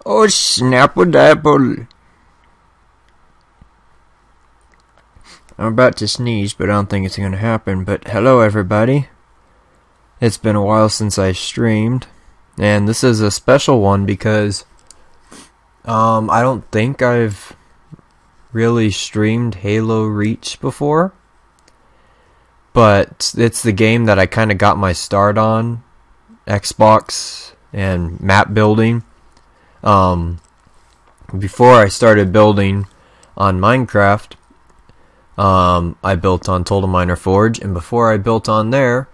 Oh, snap-a-dapple. I'm about to sneeze, but I don't think it's going to happen. But hello, everybody. It's been a while since I streamed. And this is a special one because I don't think I've really streamed Halo Reach before. But it's the game that I kind of got my start on. Xbox and map building. Before I started building on Minecraft, I built on Total Miner Forge, and before I built on there,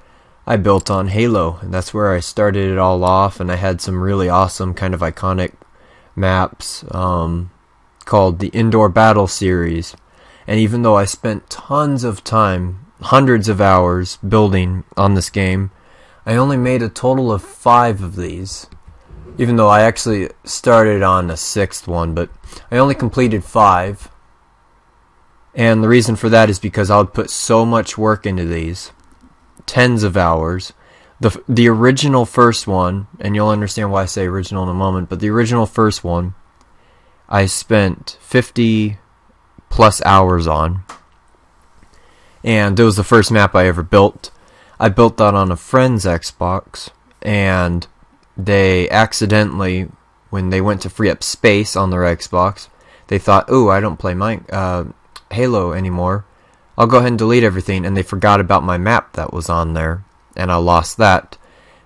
I built on Halo, and that's where I started it all off, and I had some really awesome kind of iconic maps called the Indoor Battle Series. And even though I spent tons of time, hundreds of hours building on this game, I only made a total of 5 of these. Even though I actually started on a 6th one, but I only completed 5. And the reason for that is because I would put so much work into these. Tens of hours. The original first one, and you'll understand why I say original in a moment, but the original first one, I spent 50 plus hours on. And it was the first map I ever built. I built that on a friend's Xbox, and they accidentally, when they went to free up space on their Xbox, they thought, "Ooh, I don't play Halo anymore. I'll go ahead and delete everything," and they forgot about my map that was on there, and I lost that.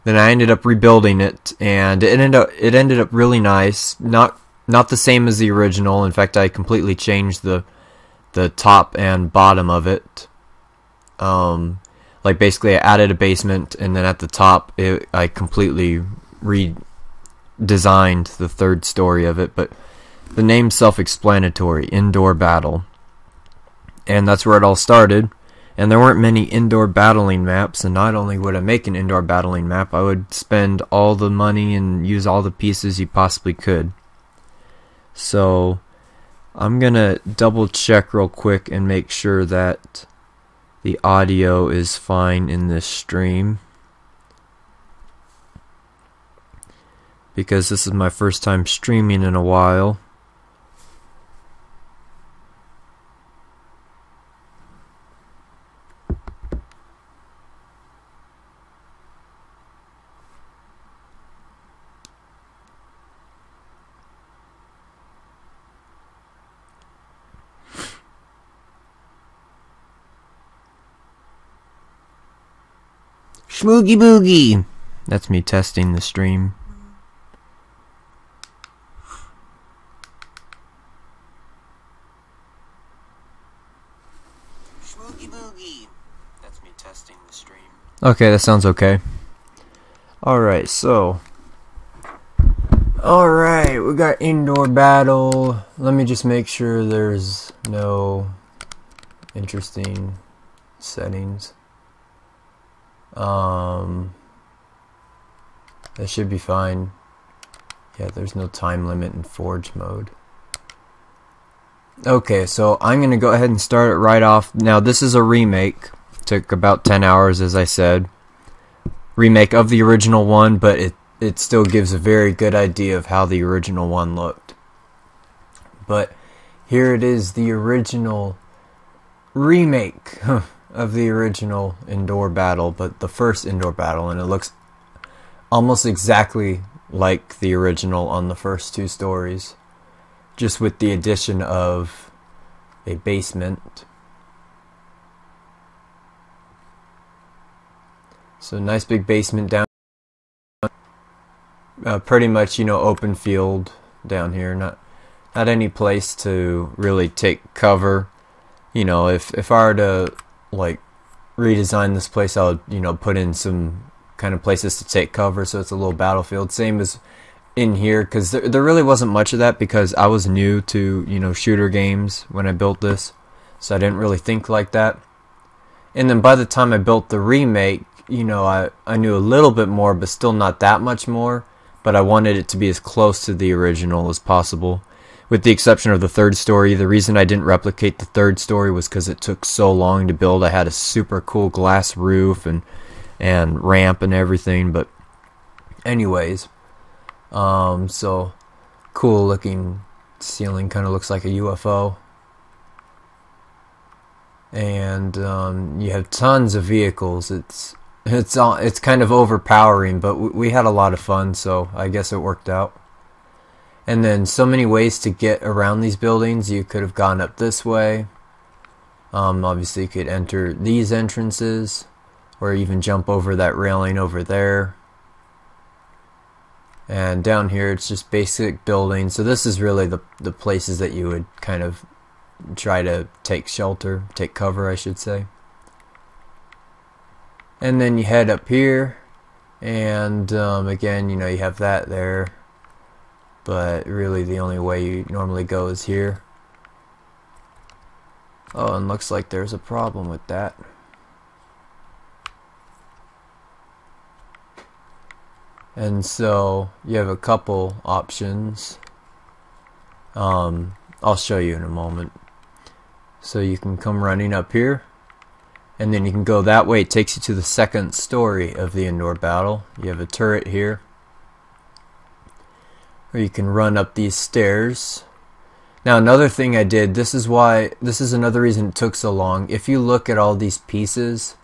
Then I ended up rebuilding it, and it ended up really nice. Not the same as the original. In fact, I completely changed the top and bottom of it. Like basically I added a basement, and then at the top I completely redesigned the 3rd story of it, but the name's self-explanatory, Indoor Battle. And that's where it all started. And there weren't many indoor battling maps, and not only would I make an indoor battling map, I would spend all the money and use all the pieces you possibly could. So I'm gonna double check real quick and make sure that the audio is fine in this stream, because this is my first time streaming in a while. Schmoogie boogie! That's me testing the stream. Schmoogie boogie! That's me testing the stream. Okay, that sounds okay. Alright, so. Alright, we got indoor battle. Let me just make sure there's no interesting settings. That should be fine. Yeah, there's no time limit in Forge mode. Okay, so I'm gonna go ahead and start it right off. Now, this is a remake. Took about 10 hours, as I said. Remake of the original one, but it still gives a very good idea of how the original one looked. But here it is, the original remake of the original indoor battle, but the first indoor battle, and it looks almost exactly like the original on the first 2 stories, just with the addition of a basement. So nice big basement down, pretty much, open field down here, not any place to really take cover. If I were to like redesign this place, I would put in some kind of places to take cover, so it's a little battlefield, same as in here, because there really wasn't much of that, because I was new to shooter games when I built this, so I didn't really think like that. And then by the time I built the remake, I knew a little bit more, but still not that much more, but I wanted it to be as close to the original as possible. With the exception of the 3rd story. The reason I didn't replicate the 3rd story was because it took so long to build. I had a super cool glass roof and ramp and everything, but anyways, so cool looking ceiling, kind of looks like a UFO. And you have tons of vehicles. It's kind of overpowering, but we had a lot of fun, so I guess it worked out. And then so many ways to get around these buildings. You could have gone up this way. Obviously you could enter these entrances, or even jump over that railing over there. And down here it's just basic buildings. So this is really the places that you would kind of try to take shelter, take cover I should say. And then you head up here, and again, you know, you have that there, but really the only way you normally go is here. Oh, and looks like there's a problem with that. And so you have a couple options. I'll show you in a moment. So you can come running up here, and then you can go that way. It takes you to the second story of the indoor battle. You have a turret here, or you can run up these stairs. Now another thing I did, this is another reason it took so long. If you look at all these pieces,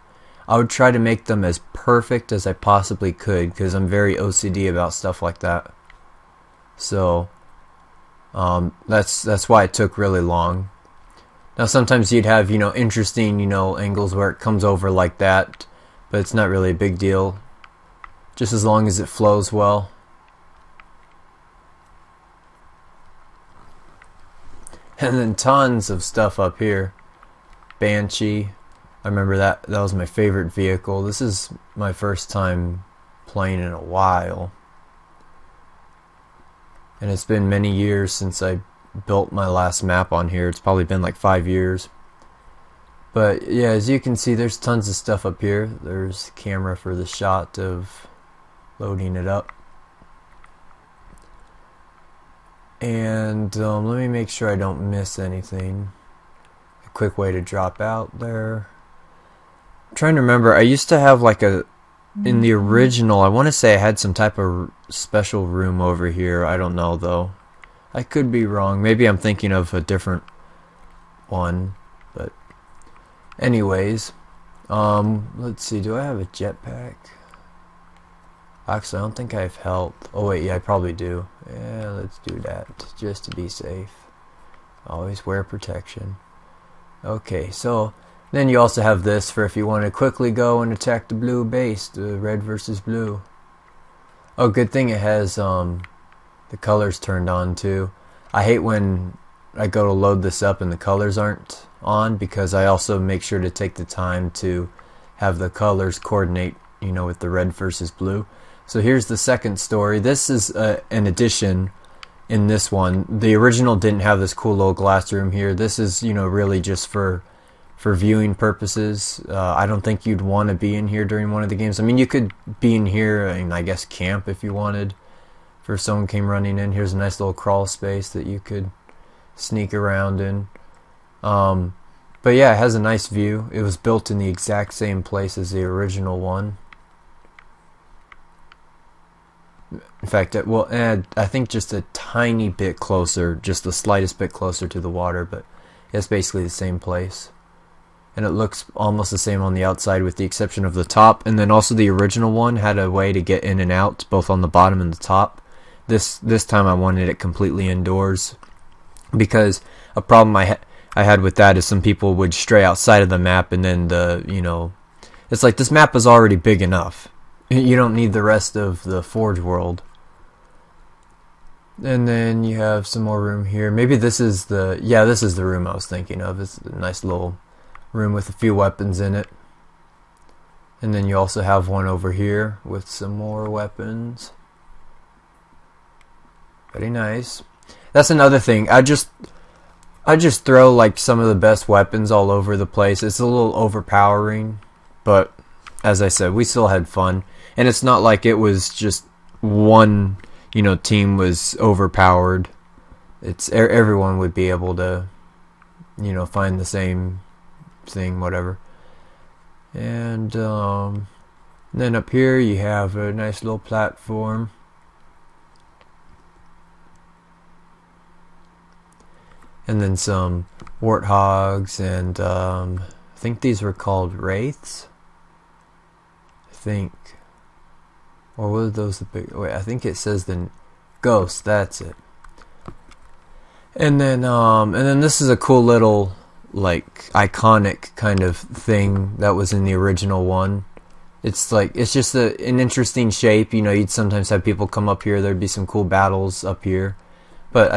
I would try to make them as perfect as I possibly could, because I'm very OCD about stuff like that. So that's why it took really long. Now sometimes you'd have, you know, interesting, you know, angles where it comes over like that, but it's not really a big deal, just as long as it flows well. And then tons of stuff up here. Banshee, I remember that was my favorite vehicle. This is my first time playing in a while, and it's been many years since I built my last map on here. It's probably been like 5 years. But yeah, as you can see, there's tons of stuff up here. There's camera for the shot of loading it up. And let me make sure I don't miss anything. A quick way to drop out there. I'm trying to remember, I used to have like in the original, I want to say I had some type of special room over here. I don't know though. I could be wrong. Maybe I'm thinking of a different one. But anyways, let's see, do I have a jetpack? Actually, I don't think I have health. Oh wait, yeah, I probably do. Yeah, let's do that, just to be safe. Always wear protection. Okay, so then you also have this for if you want to quickly go and attack the blue base, the red versus blue. Oh, good thing it has the colors turned on too. I hate when I go to load this up and the colors aren't on, because I also make sure to take the time to have the colors coordinate, you know, with the red versus blue. So here's the second story. This is an addition in this one. The original didn't have this cool little glass room here. This is, you know, really just for viewing purposes. I don't think you'd want to be in here during one of the games. I mean, you could be in here and I guess camp if you wanted, for if someone came running in. Here's a nice little crawl space that you could sneak around in. But yeah, it has a nice view. It was built in the exact same place as the original one. In fact, well, I think just a tiny bit closer, just the slightest bit closer to the water, but it's basically the same place. And it looks almost the same on the outside with the exception of the top. And then also the original one had a way to get in and out, both on the bottom and the top. This time I wanted it completely indoors, because a problem I had with that is some people would stray outside of the map, and then it's like, this map is already big enough. You don't need the rest of the Forge world. And then you have some more room here. Maybe this is the room I was thinking of. It's a nice little room with a few weapons in it. And then you also have one over here with some more weapons. Very nice. That's another thing. I just throw like some of the best weapons all over the place. It's a little overpowering, but as I said, we still had fun. And it's not like it was just one, team was overpowered. It's everyone would be able to, find the same thing, whatever. And then up here you have a nice little platform. and then some warthogs, and I think these were called wraiths. I think, or were those the big? Wait, I think it says the ghosts. That's it. And then this is a cool little, like, iconic kind of thing that was in the original one. It's just an interesting shape. You know, you'd sometimes have people come up here. There'd be some cool battles up here. But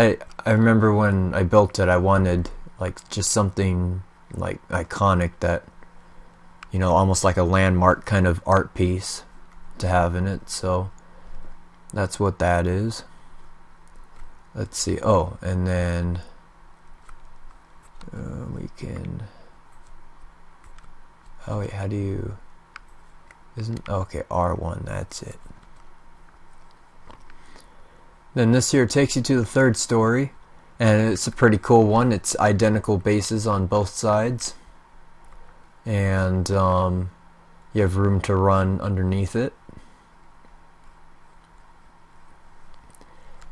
I remember when I built it, I wanted like just something like iconic that, you know, almost like a landmark kind of art piece to have in it. So that's what that is. Let's see. Oh, and then we can. Oh wait, how do you? Okay, R1. That's it. Then this here takes you to the third story, and it's a pretty cool one. It's identical bases on both sides, and you have room to run underneath it.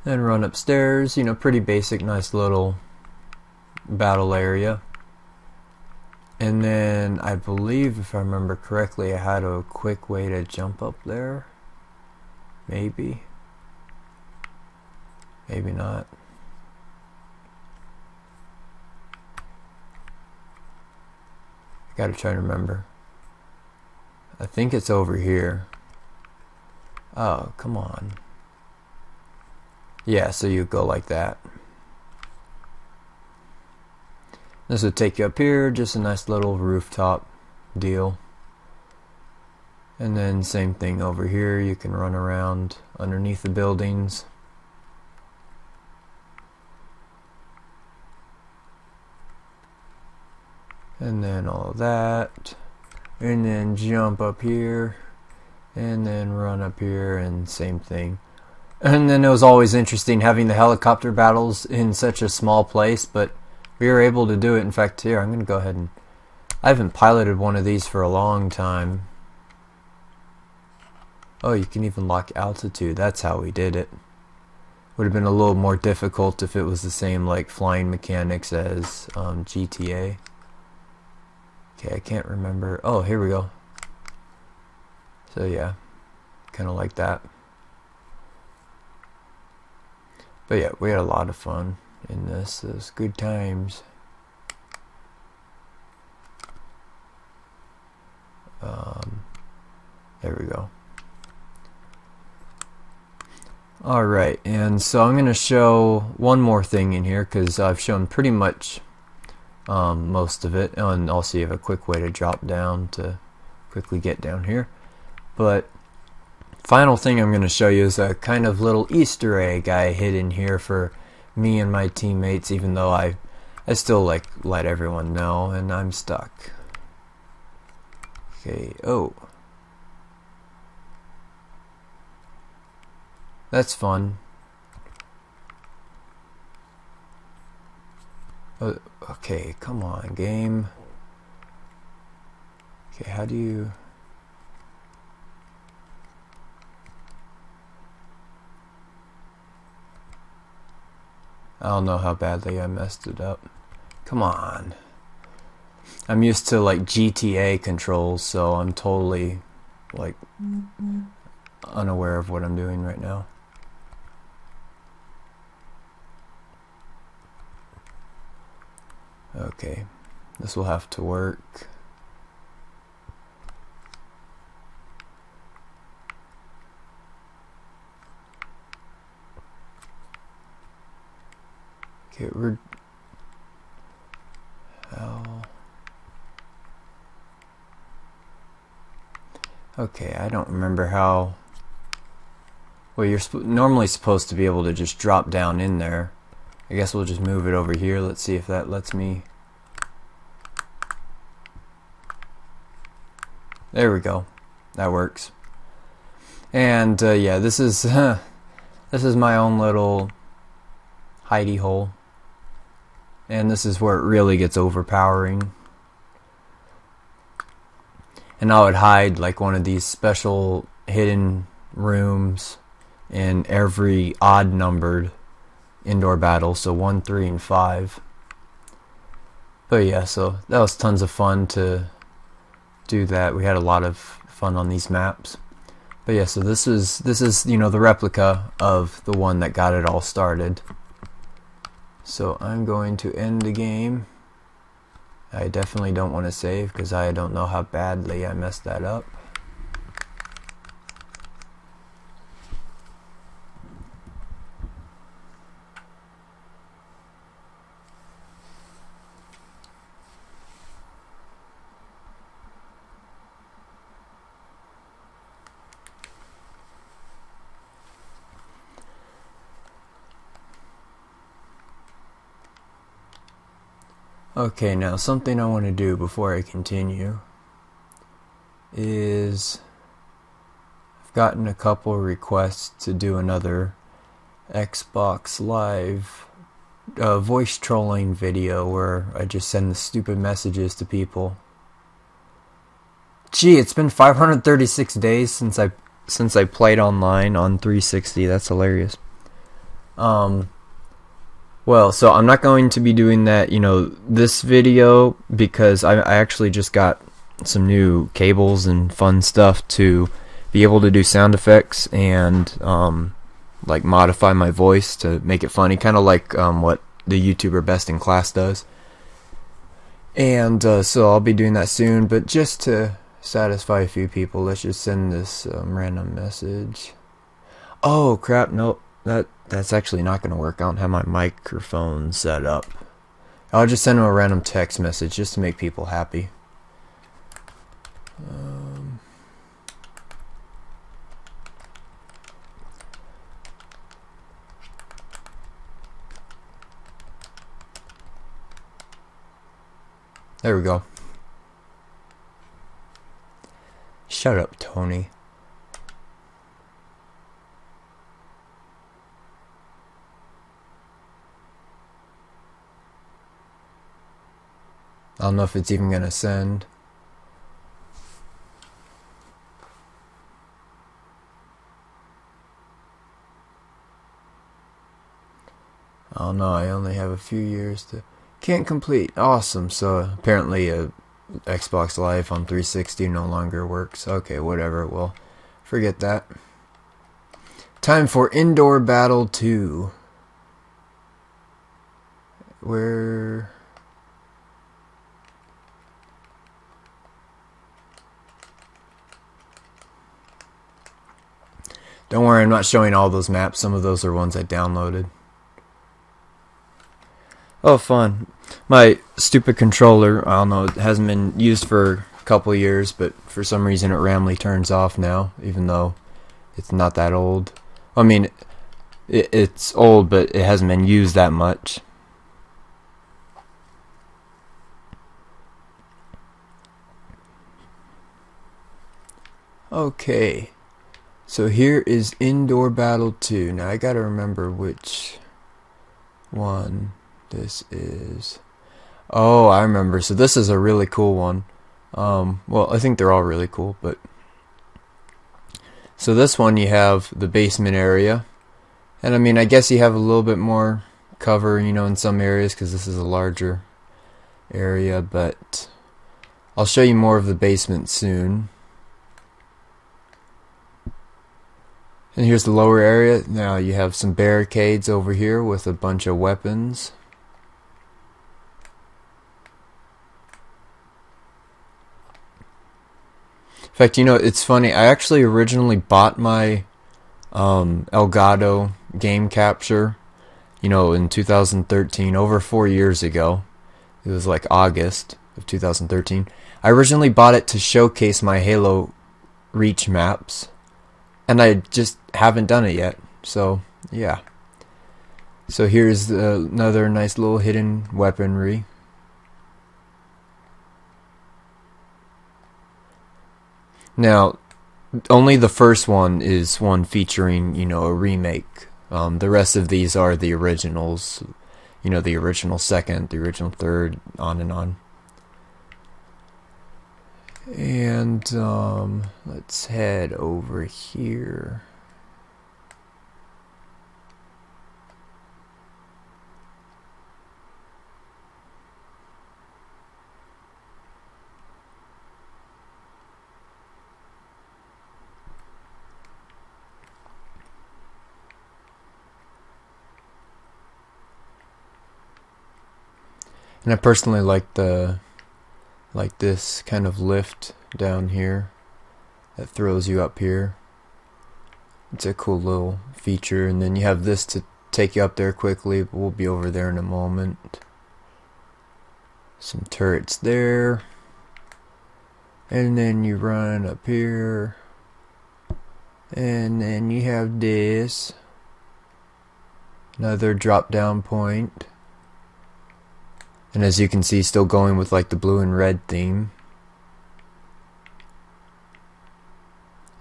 Then run upstairs, you know, pretty basic, nice little battle area. And then I believe, if I remember correctly, I had a quick way to jump up there. Maybe. Maybe not. I gotta try to remember. I think it's over here. Oh, come on. Yeah, so you go like that. This would take you up here, just a nice little rooftop deal. And then same thing over here, you can run around underneath the buildings. And then all that. And then jump up here. And then run up here, and same thing. And then it was always interesting having the helicopter battles in such a small place, but we were able to do it. In fact, here, I'm going to go ahead and... I haven't piloted one of these for a long time. Oh, you can even lock altitude. That's how we did it. Would have been a little more difficult if it was the same, like, flying mechanics as GTA. Okay, I can't remember. Oh, here we go. So, yeah. Kind of like that. But yeah, we had a lot of fun in this. It was good times. There we go. Alright, and so I'm going to show one more thing in here, because I've shown pretty much most of it, and also you have a quick way to drop down to quickly get down here. But final thing I'm going to show you is a kind of little Easter egg I hid in here for me and my teammates, even though I still like let everyone know, and I'm stuck. Okay, oh. That's fun. Oh, okay, come on, game. Okay, how do you... I don't know how badly I messed it up. Come on. I'm used to like GTA controls, so I'm totally like unaware of what I'm doing right now. Okay, this will have to work. Okay, we're... Okay, I don't remember how... Well, you're normally supposed to be able to just drop down in there. I guess we'll just move it over here. Let's see if that lets me... There we go. That works. And, yeah, this is... this is my own little hidey hole. And this is where it really gets overpowering. And I would hide like one of these special hidden rooms in every odd numbered indoor battle, so 1, 3, and 5. But yeah, so that was tons of fun to do that. We had a lot of fun on these maps. But yeah, so this is the replica of the one that got it all started. So I'm going to end the game. I definitely don't want to save because I don't know how badly I messed that up. Okay, now something I want to do before I continue is I've gotten a couple requests to do another Xbox Live voice trolling video where I just send the stupid messages to people. Gee, it's been 536 days since I played online on 360. That's hilarious. Well, so I'm not going to be doing that, this video, because I actually just got some new cables and fun stuff to be able to do sound effects and like modify my voice to make it funny, kind of like what the YouTuber Best in Class does. And so I'll be doing that soon, but just to satisfy a few people, let's just send this random message. Oh crap, nope. That's actually not going to work. I don't have my microphone set up. I'll just send them a random text message just to make people happy. There we go. Shut up, Tony. I don't know if it's even gonna send. Oh no, I only have a few years to... Can't complete. Awesome. So apparently Xbox Live on 360 no longer works. Okay, whatever. Well, forget that. Time for Indoor Battle 2. Where... Don't worry, I'm not showing all those maps. Some of those are ones I downloaded. Oh, fun. My stupid controller, I don't know, it hasn't been used for a couple of years, but for some reason it randomly turns off now, even though it's not that old. I mean, it's old, but it hasn't been used that much. Okay. So here is Indoor Battle 2. Now I gotta remember which one this is. Oh, I remember. So this is a really cool one. Well, I think they're all really cool, but... So this one you have the basement area. And I mean, I guess you have a little bit more cover, in some areas, because this is a larger area, but I'll show you more of the basement soon. And here's the lower area. Now you have some barricades over here with a bunch of weapons. In fact, it's funny. I actually originally bought my Elgato game capture, in 2013, over 4 years ago. It was like August of 2013. I originally bought it to showcase my Halo Reach maps. And I just haven't done it yet. So, yeah. So here's another nice little hidden weaponry. Now, only the first one is one featuring, a remake. The rest of these are the originals. The original second, the original third, on and on. And let's head over here. And I personally like this kind of lift down here that throws you up here. It's a cool little feature. And then you have this to take you up there quickly, but we'll be over there in a moment. Some turrets there. And then you run up here. And then you have this. Another drop down point. And as you can see, still going with like the blue and red theme.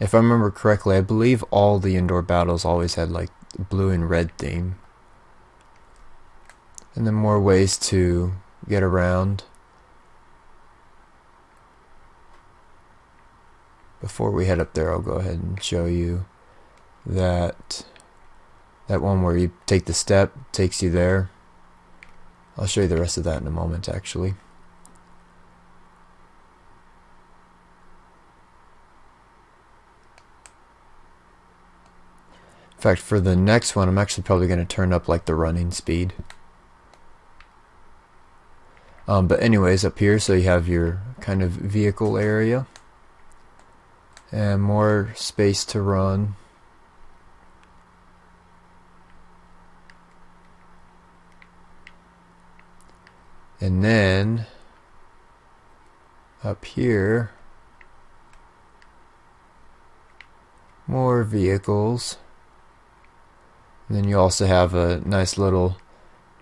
If I remember correctly, I believe all the indoor battles always had like the blue and red theme. And then more ways to get around. Before we head up there, I'll go ahead and show you that one where you take the step, takes you there. I'll show you the rest of that in a moment, actually. In fact, for the next one, I'm actually probably going to turn up like the running speed. But anyways, up here, so you have your kind of vehicle area. And more space to run. And then up here, more vehicles. And then you also have a nice little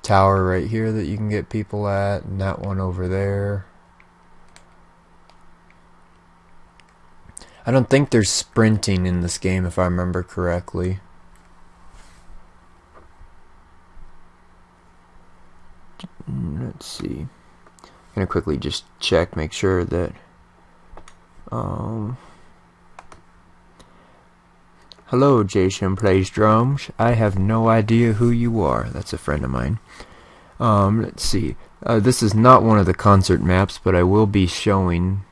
tower right here that you can get people at, and that one over there. I don't think there's sprinting in this game, if I remember correctly. Let's see. I'm gonna quickly just check, make sure that hello, Jason Plays Drums. I have no idea who you are. That's a friend of mine. Let's see. This is not one of the concert maps, but I will be showing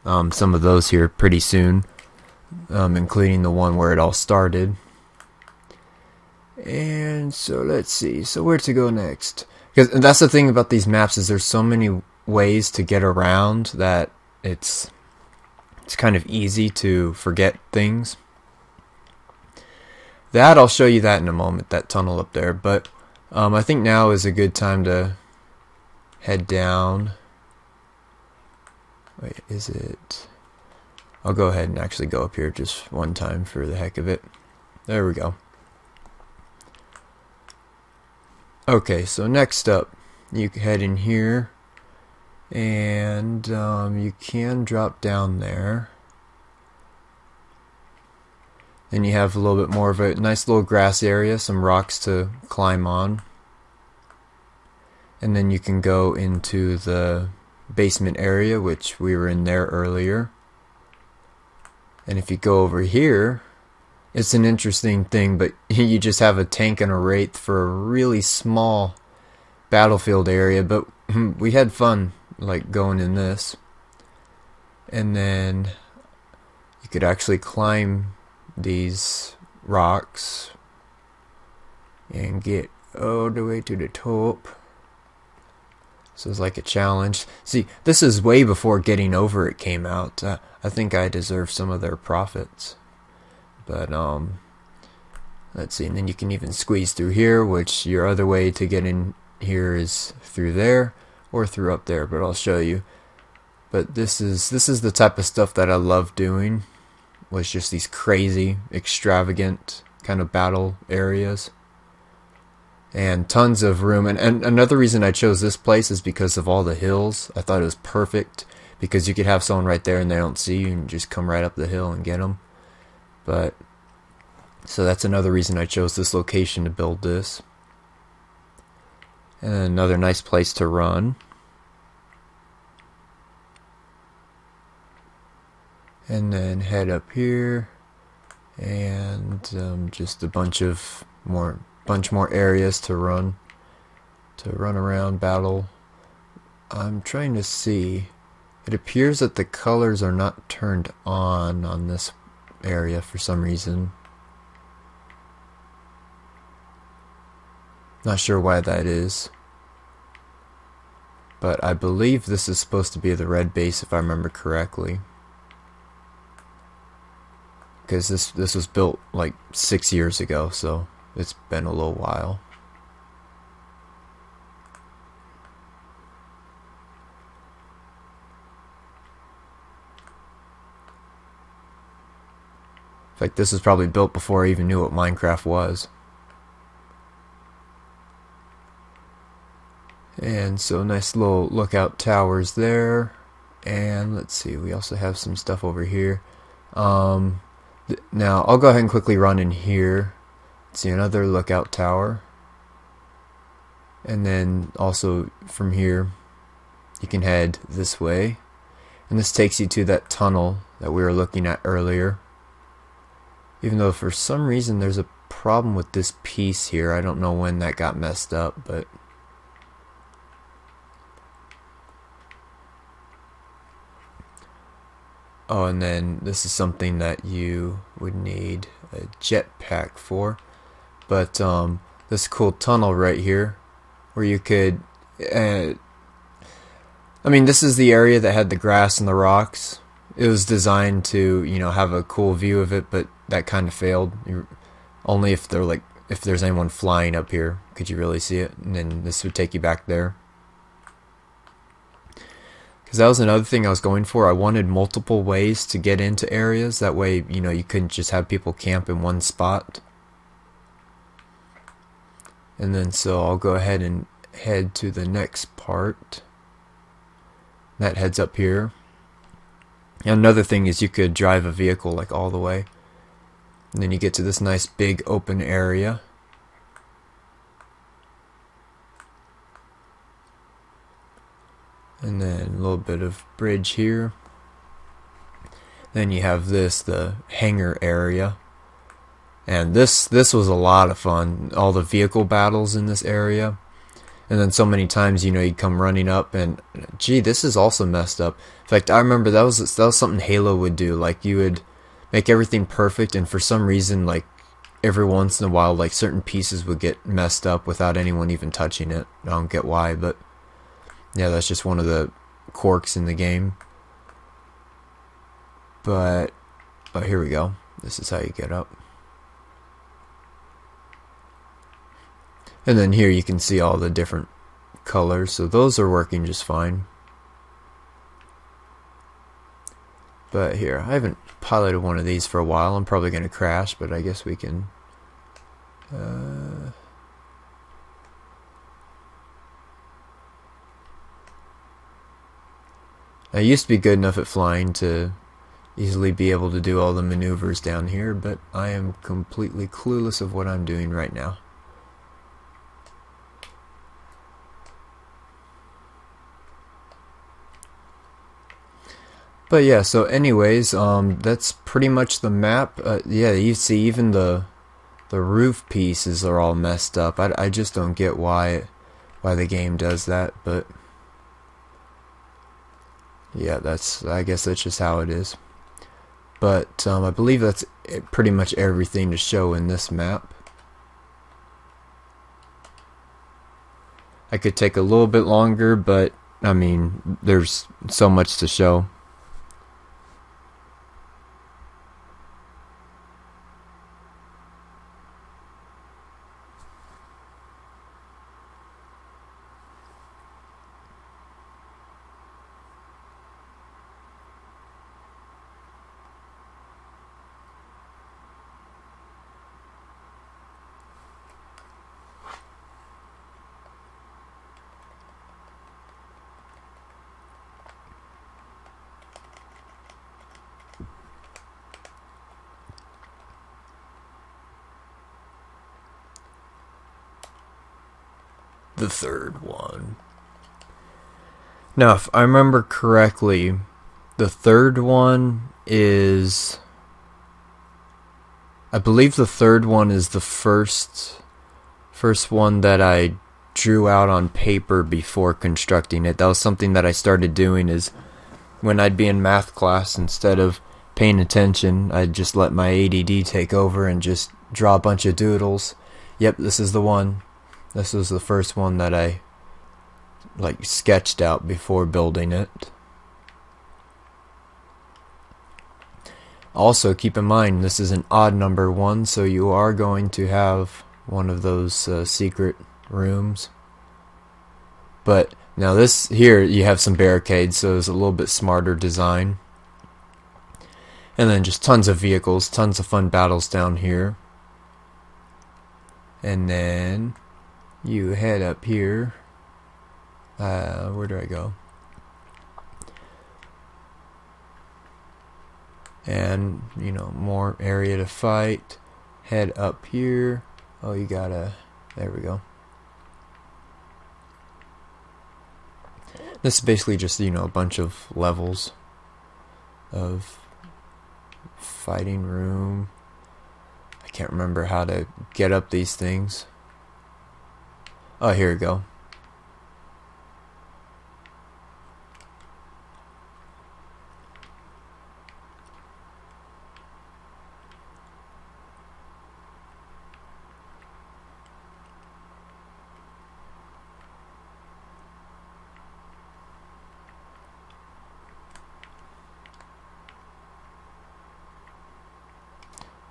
some of those here pretty soon, including the one where it all started. And so let's see. So where to go next? Because that's the thing about these maps, is there's so many ways to get around that it's kind of easy to forget things. That I'll show you that in a moment, that tunnel up there. But I think now is a good time to head down. Wait, is it? I'll go ahead and actually go up here just one time for the heck of it. There we go. Okay, so next up, you can head in here, and you can drop down there. Then you have a little bit more of a nice little grass area, some rocks to climb on. And then you can go into the basement area, which we were in there earlier. And if you go over here, it's an interesting thing, but you just have a tank and a wraith for a really small battlefield area, but we had fun like going in this. And then you could actually climb these rocks and get all the way to the top. So it's like a challenge. See, this is way before Getting Over It came out. I think I deserve some of their profits. But let's see, and then you can even squeeze through here, which your other way to get in here is through there or through up there, but I'll show you. But this is the type of stuff that I love doing, was just these crazy, extravagant kind of battle areas. And tons of room. And another reason I chose this place is because of all the hills. I thought it was perfect, because you could have someone right there and they don't see you, and just come right up the hill and get them. But so that's another reason I chose this location to build this. And another nice place to run. And then head up here, and just a bunch more areas to run around, battle. I'm trying to see. It appears that the colors are not turned on this area for some reason. Not sure why that is. but I believe this is supposed to be the red base if I remember correctly, because this was built like 6 years ago, so it's been a little while. In fact, this was probably built before I even knew what Minecraft was. And so nice little lookout towers there. And let's see, we also have some stuff over here. Now I'll go ahead and quickly run in here. Let's see, another lookout tower. And then also from here you can head this way. And this takes you to that tunnel that we were looking at earlier. Even though for some reason there's a problem with this piece here. I don't know when that got messed up, but oh, and then this is something that you would need a jetpack for. But this cool tunnel right here, where you could, I mean, this is the area that had the grass and the rocks. It was designed to, you know, have a cool view of it, but that kind of failed. Only if if there's anyone flying up here could you really see it, and then this would take you back there. Because that was another thing I was going for. I wanted multiple ways to get into areas. That way, you know, you couldn't just have people camp in one spot. And then so I'll go ahead and head to the next part. That heads up here. And another thing is you could drive a vehicle like all the way. And then you get to this nice big open area. And then a little bit of bridge here. Then you have this, the hangar area. And this was a lot of fun. All the vehicle battles in this area. And then so many times, you know, you'd come running up and, gee, this is also messed up. In fact, I remember that was something Halo would do. Like, you would make everything perfect, and for some reason, like, every once in a while, like, certain pieces would get messed up without anyone even touching it. I don't get why, but yeah, that's just one of the quirks in the game. But, oh, here we go. This is how you get up. And then here you can see all the different colors, so those are working just fine. But here, I haven't piloted one of these for a while. I'm probably going to crash, but I guess we can... I used to be good enough at flying to easily be able to do all the maneuvers down here, but I am completely clueless of what I'm doing right now. But yeah, so anyways, that's pretty much the map. Yeah, you see even the roof pieces are all messed up. I just don't get why the game does that, but yeah, I guess that's just how it is. But I believe that's pretty much everything to show in this map. I could take a little bit longer, but I mean, there's so much to show. The third one. Now, if I remember correctly, the third one is... I believe the third one is the first one that I drew out on paper before constructing it. That was something that I started doing, is when I'd be in math class, instead of paying attention, I'd just let my ADD take over and just draw a bunch of doodles. Yep, this is the one. This was the first one that I like sketched out before building it. Also, keep in mind this is an odd number 1, so you are going to have one of those secret rooms. But now this here, you have some barricades, so it's a little bit smarter design. And then just tons of vehicles, tons of fun battles down here. And then you head up here. Where do I go? And, you know, more area to fight. Head up here. Oh, you gotta... There we go. This is basically just, you know, a bunch of levels of fighting room. I can't remember how to get up these things. Oh, here we go.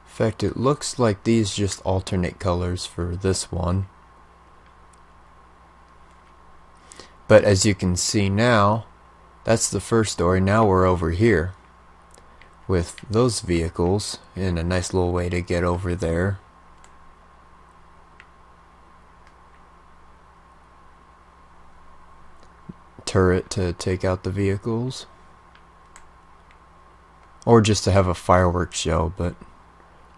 In fact, it looks like these just alternate colors for this one. But as you can see now, that's the first story. Now we're over here with those vehicles in a nice little way to get over there. Turret to take out the vehicles. Or just to have a fireworks show, but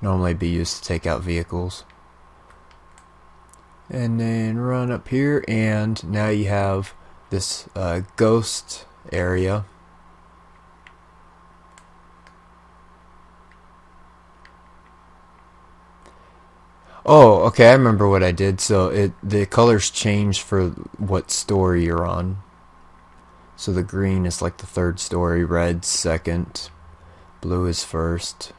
normally be used to take out vehicles. And then run up here, and now you have this ghost area. Oh, okay, I remember what I did. So the colors change for what story you're on. So the green is like the third story, red second, blue is first.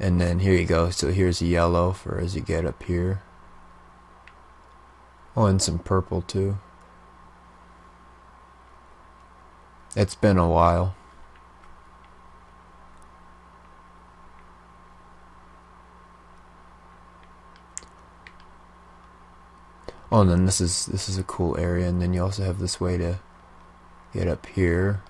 And then here you go, so here's yellow for as you get up here. Oh, and some purple too. It's been a while. Oh, and then this is a cool area, and then you also have this way to get up here.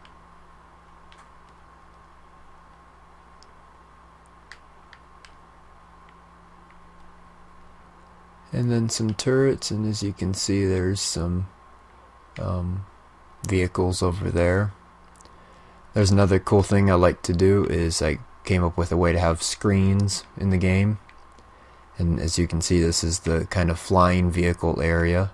And then some turrets, and as you can see there's some vehicles over there. There's another cool thing I like to do is I came up with a way to have screens in the game. And as you can see, this is the kind of flying vehicle area.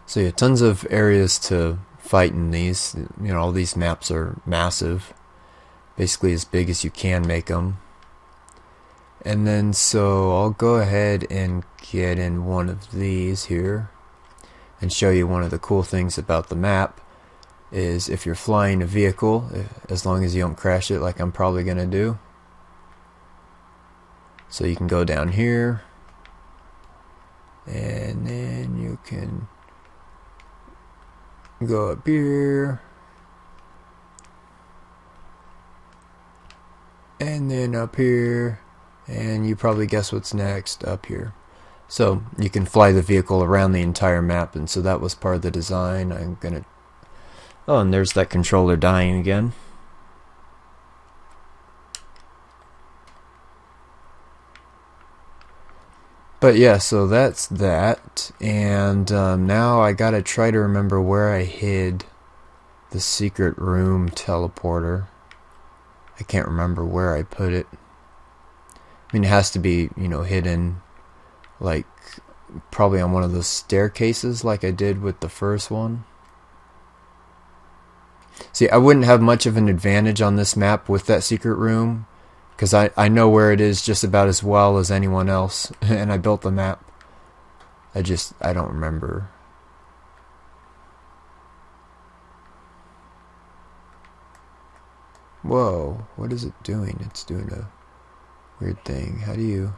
So you have tons of areas to fight in these. You know, all these maps are massive. Basically as big as you can make them. And then so I'll go ahead and get in one of these here and show you one of the cool things about the map is if you're flying a vehicle, as long as you don't crash it like I'm probably gonna do. So you can go down here and then you can go up here and then up here, and you probably guess what's next, up here. So you can fly the vehicle around the entire map, and so that was part of the design. I'm gonna... Oh, and there's that controller dying again. But yeah, so that's that, and now I gotta try to remember where I hid the secret room teleporter. I can't remember where I put it. I mean, it has to be, you know, hidden, like, probably on one of those staircases like I did with the first one. See, I wouldn't have much of an advantage on this map with that secret room, because I know where it is just about as well as anyone else, and I built the map. I don't remember. Whoa, what is it doing? It's doing a weird thing. How do you...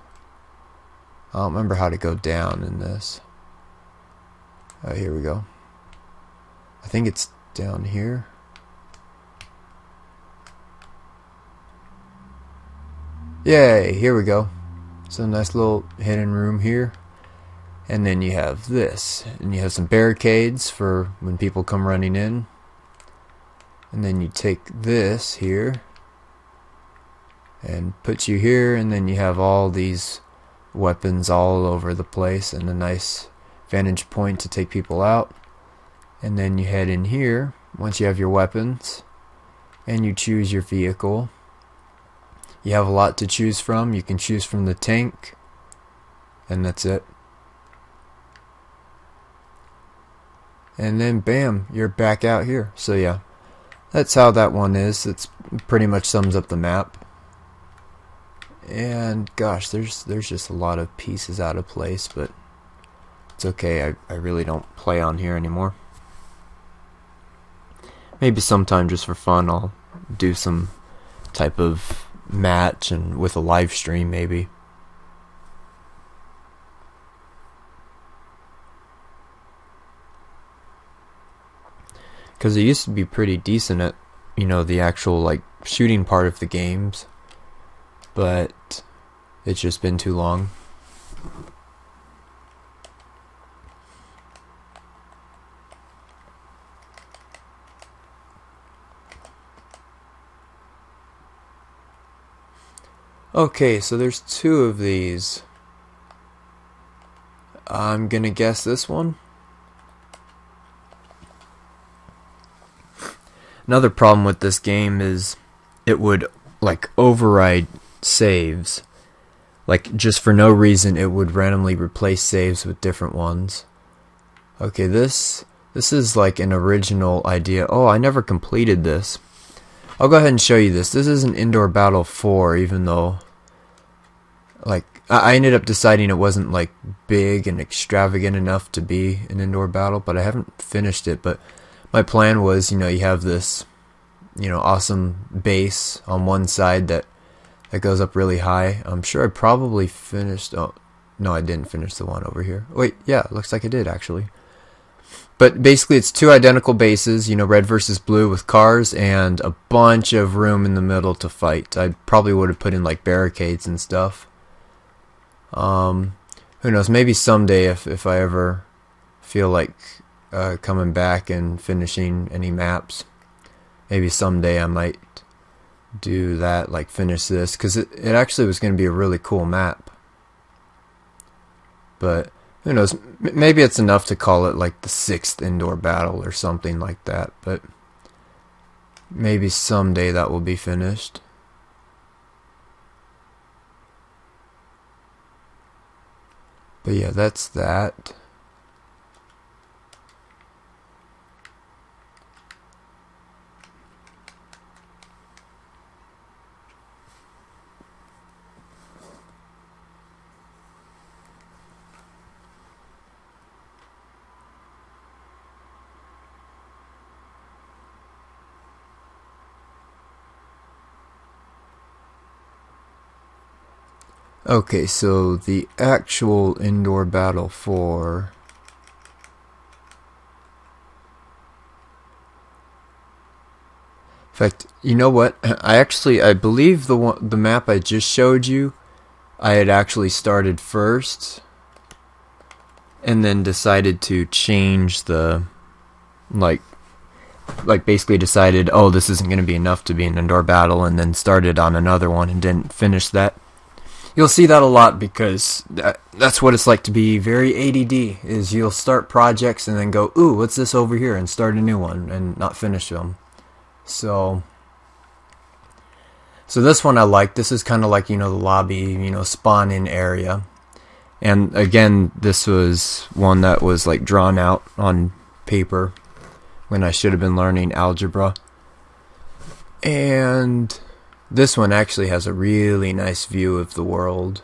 I don't remember how to go down in this. Oh, here we go. I think it's down here. Yay, here we go. So a nice little hidden room here. And then you have this. And you have some barricades for when people come running in. And then you take this here and put you here, and then you have all these weapons all over the place and a nice vantage point to take people out. And then you head in here once you have your weapons and you choose your vehicle. You have a lot to choose from. You can choose from the tank, and that's it. And then bam, you're back out here. So yeah, that's how that one is. It's pretty much sums up the map. And gosh, there's just a lot of pieces out of place, but it's okay. I really don't play on here anymore. Maybe sometime just for fun I'll do some type of match and with a live stream maybe. Because it used to be pretty decent at, you know, the actual like shooting part of the games, but it's just been too long. Okay, so there's two of these. I'm gonna guess this one. Another problem with this game is it would like override saves. Like just for no reason it would randomly replace saves with different ones. Okay, this is like an original idea. Oh, I never completed this. I'll go ahead and show you this. This is an Indoor Battle 4, even though like I ended up deciding it wasn't like big and extravagant enough to be an indoor battle, but I haven't finished it. But my plan was, you know, you have this, you know, awesome base on one side that goes up really high. I'm sure I probably finished. Oh no, I didn't finish the one over here. Wait, yeah, looks like I did actually. But basically it's two identical bases, you know, red versus blue with cars and a bunch of room in the middle to fight. I probably would have put in like barricades and stuff. Who knows, maybe someday if I ever feel like coming back and finishing any maps, maybe someday I might do that, like finish this, because it actually was going to be a really cool map. But who knows, maybe it's enough to call it like the 6th indoor battle or something like that, but maybe someday that will be finished. But yeah, that's that. Okay, so the actual indoor battle for in fact, you know what? I believe the map I just showed you, I had actually started first and then decided to change the like basically decided, oh, this isn't going to be enough to be an indoor battle, and then started on another one and didn't finish that. You'll see that a lot because that's what it's like to be very ADD, is you'll start projects and then go, ooh, what's this over here, and start a new one and not finish them. So this one I like. This is kind of like, you know, the lobby, you know, spawn in area. And again, this was one that was like drawn out on paper when I should have been learning algebra. And this one actually has a really nice view of the world.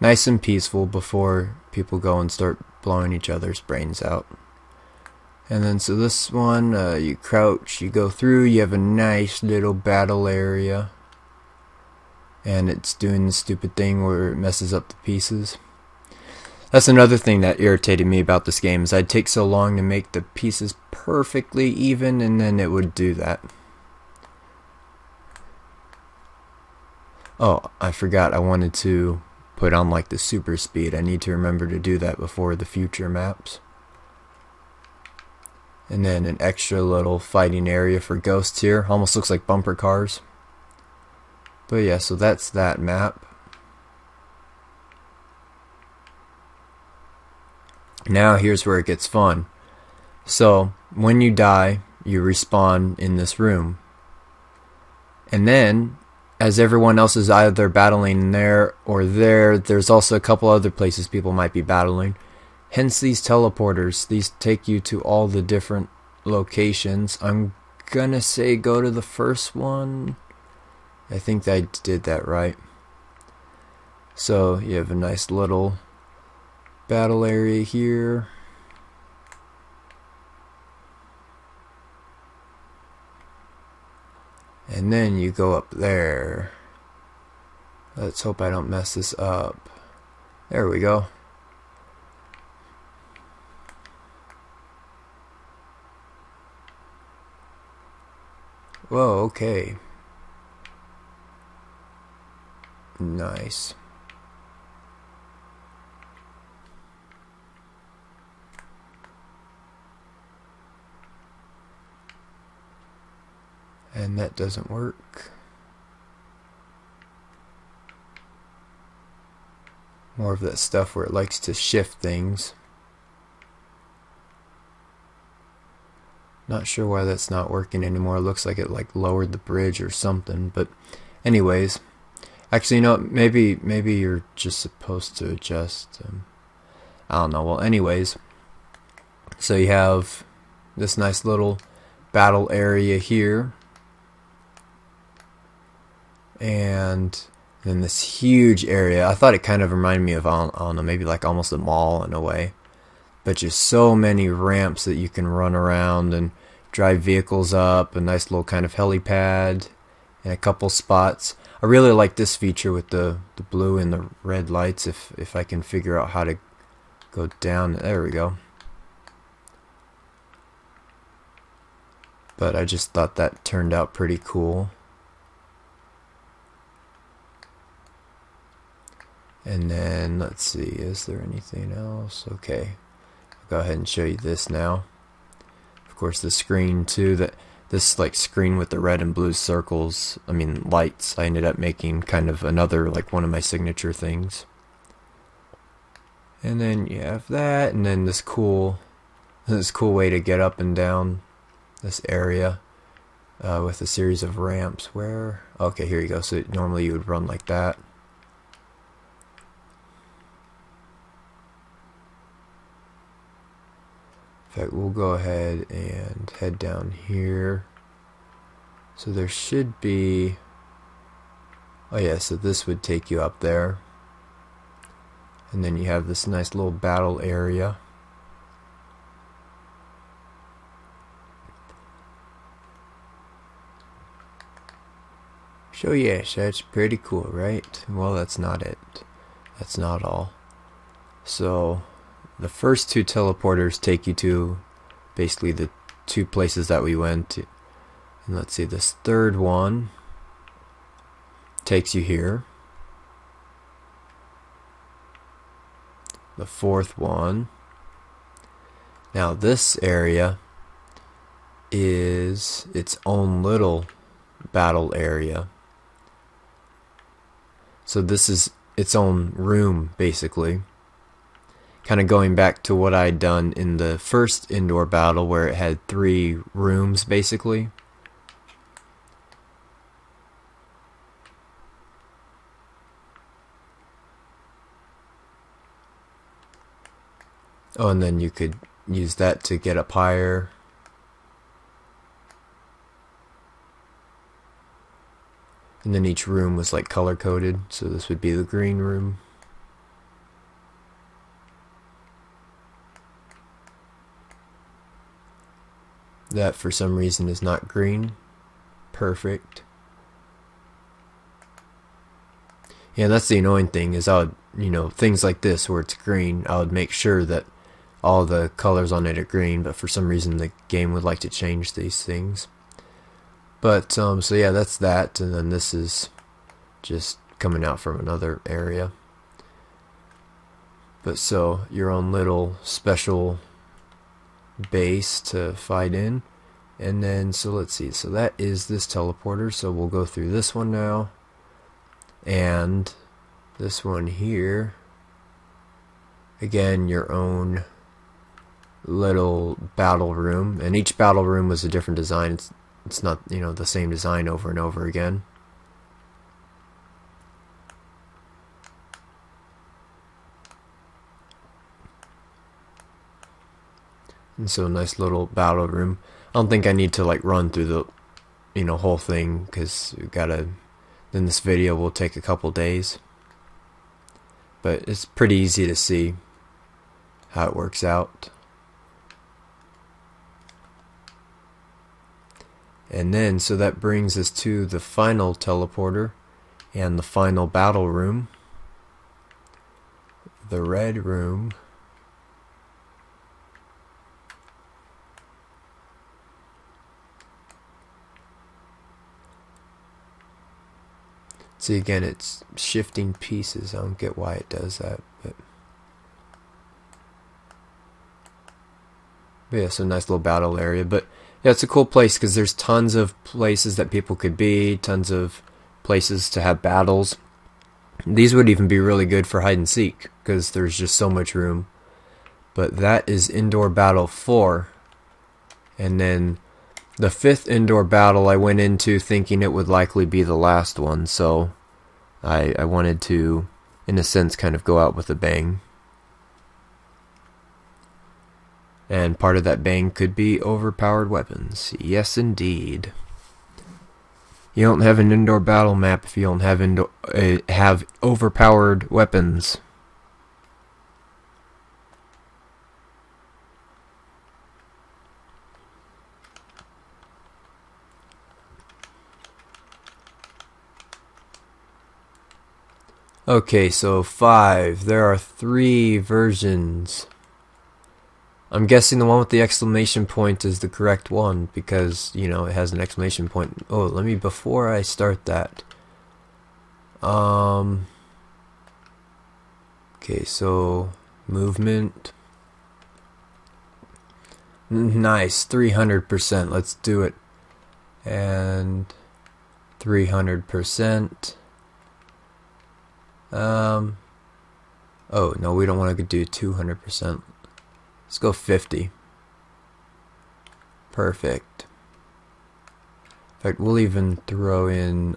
Nice and peaceful before people go and start blowing each other's brains out. And then so this one, you crouch, you go through, you have a nice little battle area. And it's doing the stupid thing where it messes up the pieces. That's another thing that irritated me about this game, is I'd take so long to make the pieces perfectly even, and then it would do that. Oh, I forgot I wanted to put on like the super speed. I need to remember to do that before the future maps. And then an extra little fighting area for ghosts here. Almost looks like bumper cars. But yeah, so that's that map. Now here's where it gets fun. So when you die, you respawn in this room. And then, as everyone else is either battling there or there, there's also a couple other places people might be battling. Hence these teleporters. These take you to all the different locations. I'm gonna say go to the first one. I think I did that right. So you have a nice little battle area here. And then you go up there. Let's hope I don't mess this up. There we go. Whoa, okay. Nice. And that doesn't work. More of that stuff where it likes to shift things. Not sure why that's not working anymore. It looks like it like lowered the bridge or something. But anyways, actually, you know, maybe you're just supposed to adjust. I don't know. Well, anyways, so you have this nice little battle area here. And then this huge area. I thought it kind of reminded me of, I don't know, maybe like almost a mall in a way. But just so many ramps that you can run around and drive vehicles up. A nice little kind of helipad. And a couple spots. I really like this feature with the blue and the red lights. If I can figure out how to go down. There we go. But I just thought that turned out pretty cool. And then, let's see, is there anything else? Okay, I'll go ahead and show you this now. Of course, the screen too, this like screen with the red and blue circles, I mean lights, I ended up making kind of another, like one of my signature things. And then you have that, and then this cool way to get up and down this area with a series of ramps. Where? Okay, here you go. So normally you would run like that. In fact, we'll go ahead and head down here. So there should be... Oh yeah, so this would take you up there. And then you have this nice little battle area. So yes, that's pretty cool, right? Well, that's not it. That's not all. So... the first two teleporters take you to basically the two places that we went to. And let's see, this third one takes you here. The fourth one. Now this area is its own little battle area. So this is its own room, basically. Kind of going back to what I'd done in the first indoor battle where it had 3 rooms basically. Oh, and then you could use that to get up higher. And then each room was like color coded, so this would be the green room. That for some reason is not green. Perfect. Yeah, that's the annoying thing is I would, things like this where it's green, I would make sure that all the colors on it are green, but for some reason the game would like to change these things. But, so yeah, that's that, and then this is just coming out from another area. But so, your own little special base to fight in. And then, so let's see, so that is this teleporter, so we'll go through this one now. And this one here. Again, your own little battle room, and each battle room was a different design. It's not, the same design over and over again. And so nice little battle room. I don't think I need to like run through the whole thing, because we gotta, then this video will take a couple days. But it's pretty easy to see how it works out. And then, so that brings us to the final teleporter and the final battle room. The red room. See, again, it's shifting pieces. I don't get why it does that, but yeah, so nice little battle area. But yeah, it's a cool place because there's tons of places that people could be, tons of places to have battles. These would even be really good for hide and seek because there's just so much room. But that is Indoor Battle 4. And then the 5th indoor battle I went into thinking it would likely be the last one, so I wanted to, in a sense, kind of go out with a bang. And part of that bang could be overpowered weapons. Yes, indeed. You don't have an indoor battle map if you don't have overpowered weapons. Okay, so 5. There are 3 versions. I'm guessing the one with the exclamation point is the correct one because, it has an exclamation point. Oh, before I start that. Okay, so movement. Nice, 300%. Let's do it. And 300%. Oh, no, we don't want to do 200%. Let's go 50. Perfect. In fact, we'll even throw in,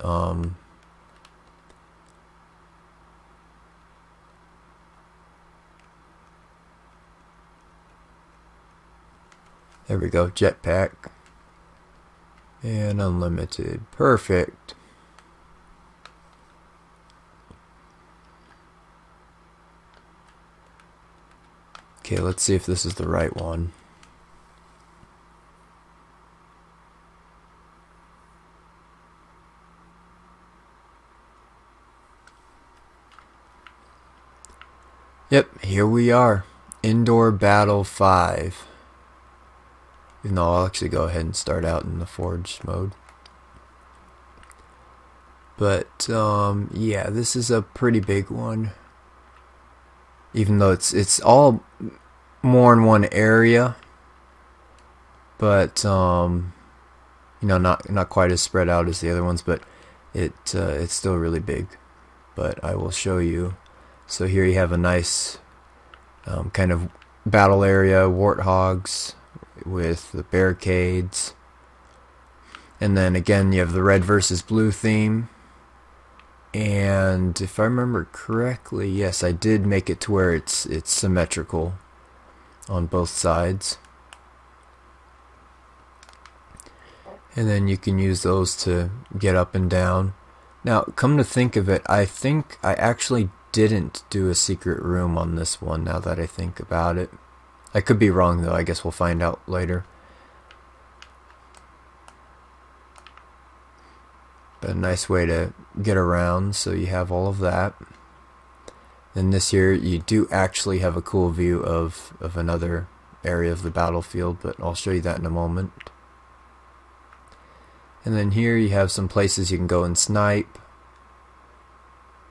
there we go, jetpack. And unlimited. Perfect. Okay, let's see if this is the right one. Yep, here we are. Indoor Battle 5. Even though I'll actually go ahead and start out in the Forge mode. But, yeah, this is a pretty big one. Even though it's all more in one area, but not quite as spread out as the other ones, but it's still really big. But I will show you. So here you have a nice kind of battle area, warthogs with the barricades, and then again you have the red versus blue theme. And if I remember correctly, yes, I did make it to where it's symmetrical on both sides. And then you can use those to get up and down. Now, come to think of it, I think I actually didn't do a secret room on this one, now that I think about it. I could be wrong, though. I guess we'll find out later. a nice way to get around, so you have all of that. And this here, you do actually have a cool view of another area of the battlefield, but I'll show you that in a moment. And then here you have some places you can go and snipe,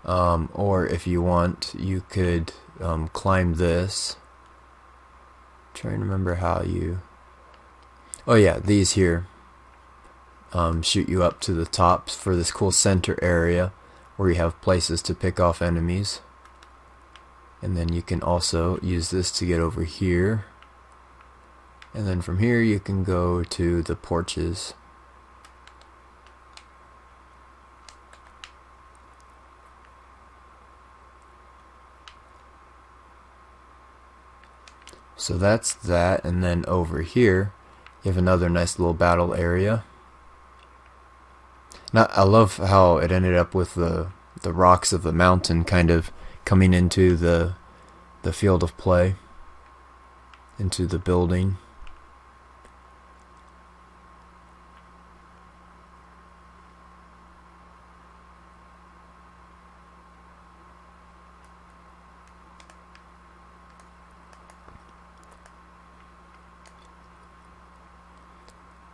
or if you want, you could climb this. I'm trying to remember how you... Oh yeah, these here shoot you up to the top for this cool center area where you have places to pick off enemies. And then you can also use this to get over here. And then from here you can go to the porches. So that's that, and then over here you have another nice little battle area. Now I love how it ended up with the rocks of the mountain kind of coming into the field of play, into the building.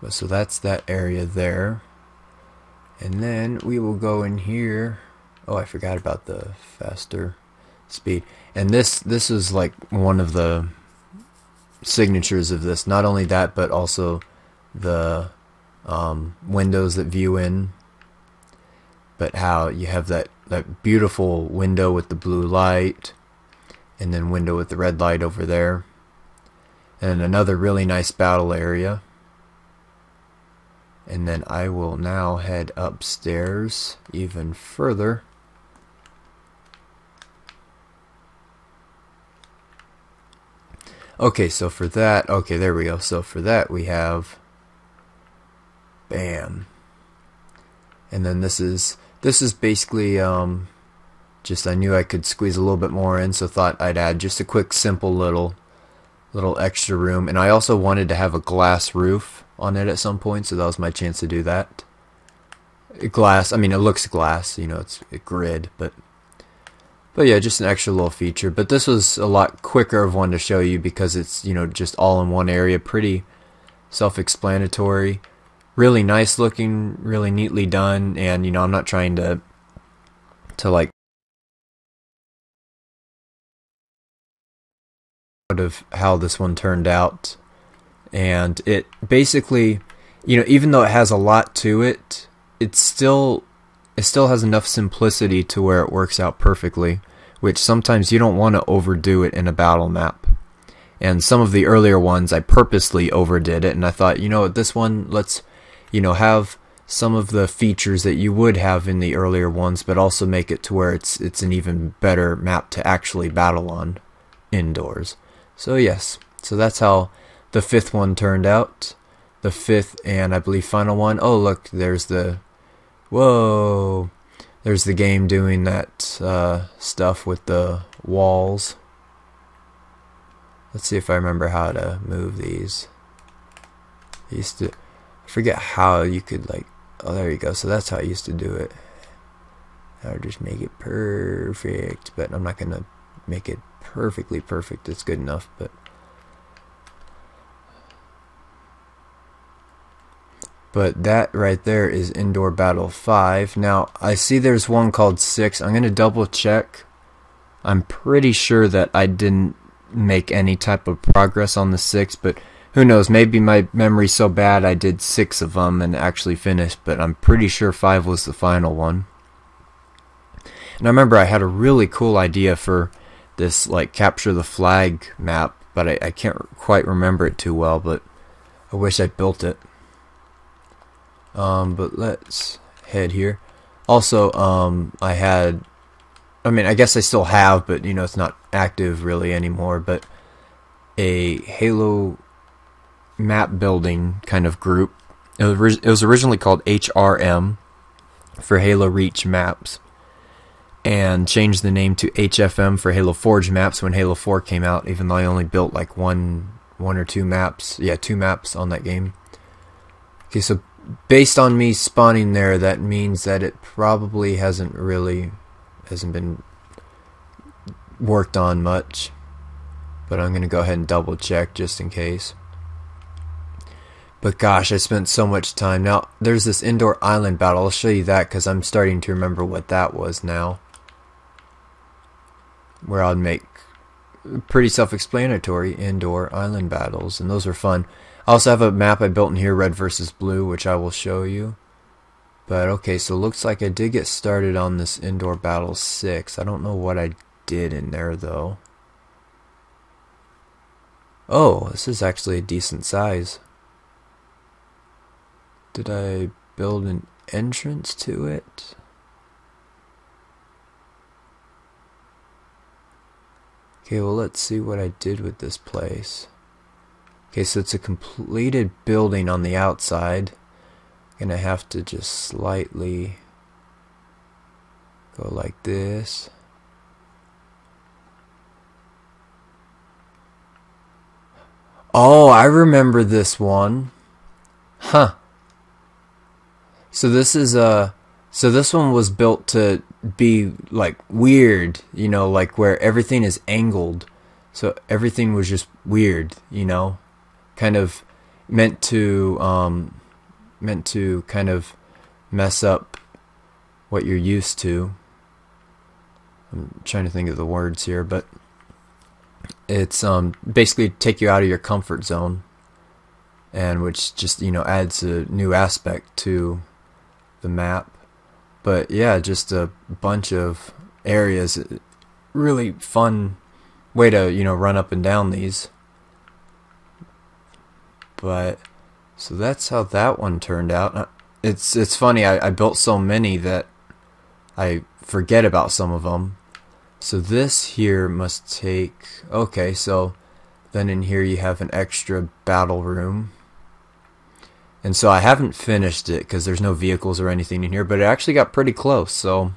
So that's that area there. And then we will go in here. Oh, I forgot about the faster speed. And this is like one of the signatures of this. Not only that, but also the windows that view in. But how you have that beautiful window with the blue light, and then window with the red light over there. And another really nice battle area. And then I will now head upstairs even further. Okay, so for that, okay, there we go. So for that we have, bam. And then this is basically just, I knew I could squeeze a little bit more in, so thought I'd add just a quick simple little extra room. And I also wanted to have a glass roof on it at some point, so that was my chance to do that. Glass, I mean, it looks glass, you know, it's a grid, but yeah, just an extra little feature. But this was a lot quicker of one to show you because it's, you know, just all in one area, pretty self-explanatory, really nice looking, really neatly done. And you know, I'm not trying to like out of how this one turned out. And it basically, you know, even though it has a lot to it, it still has enough simplicity to where it works out perfectly, which sometimes you don't want to overdo it in a battle map. And some of the earlier ones I purposely overdid it, and I thought, you know, this one, let's, you know, have some of the features that you would have in the earlier ones, but also make it to where it's an even better map to actually battle on indoors. So yes, so that's how the fifth one turned out. The fifth and I believe final one. Oh look, there's the... Whoa! There's the game doing that stuff with the walls. Let's see if I remember how to move these. I used to... I forget how you could like... Oh, there you go. So that's how I used to do it. I would just make it perfect. But I'm not going to make it perfectly perfect. It's good enough, but... But that right there is Indoor Battle 5. Now, I see there's one called 6. I'm going to double check. I'm pretty sure that I didn't make any type of progress on the 6, but who knows, maybe my memory's so bad I did 6 of them and actually finished, but I'm pretty sure 5 was the final one. And I remember I had a really cool idea for this, like, capture the flag map, but I can't quite remember it too well, but I wish I built it. But let's head here. Also, I guess I still have, but you know, it's not active really anymore, but a Halo map building kind of group. It was originally called HRM for Halo Reach maps, and changed the name to HFM for Halo Forge maps when Halo 4 came out, even though I only built like one or two maps. Yeah, 2 maps on that game. Okay, so based on me spawning there, that means that it probably hasn't been worked on much. But I'm going to go ahead and double check just in case. But gosh, I spent so much time. Now, there's this indoor island battle. I'll show you that because I'm starting to remember what that was now. Where I'd make pretty self-explanatory indoor island battles, and those are fun. I also have a map I built in here, red versus blue, which I will show you. But okay, so it looks like I did get started on this indoor battle 6. I don't know what I did in there though. Oh, this is actually a decent size. Did I build an entrance to it? Okay, well, let's see what I did with this place. Okay, so it's a completed building on the outside. Gonna have to just slightly go like this. Oh, I remember this one. Huh. So this is so this one was built to be like weird, you know, like where everything is angled. So everything was just weird, you know, kind of meant to kind of mess up what you're used to. I'm trying to think of the words here, but it's basically take you out of your comfort zone, and which just, you know, adds a new aspect to the map. But yeah, just a bunch of areas. Really fun way to, you know, run up and down these. But so that's how that one turned out. It's funny, I built so many that I forget about some of them. So this here must take, okay, so then in here you have an extra battle room. And so I haven't finished it because there's no vehicles or anything in here, but it actually got pretty close. So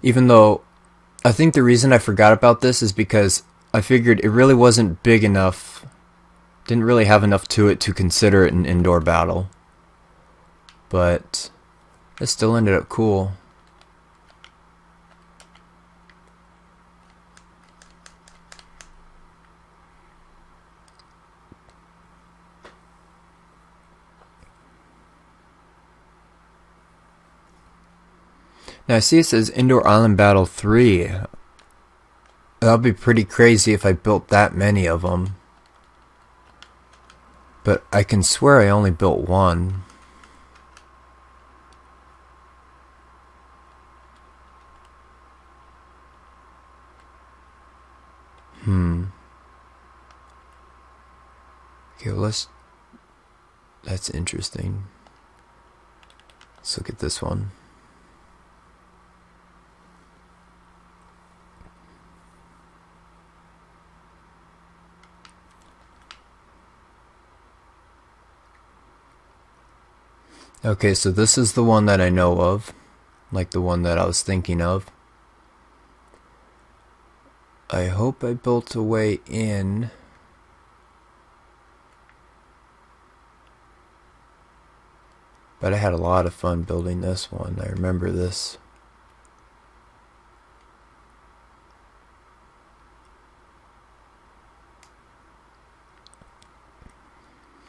even though I think the reason I forgot about this is because I figured it really wasn't big enough, didn't really have enough to it to consider it an indoor battle. But it still ended up cool. Now I see it says Indoor Island Battle 3. That would be pretty crazy if I built that many of them. But I can swear I only built one. Okay, well, that's interesting. Let's look at this one. Okay, so this is the one that I know of, like the one that I was thinking of. I hope I built a way in. But I had a lot of fun building this one. I remember this.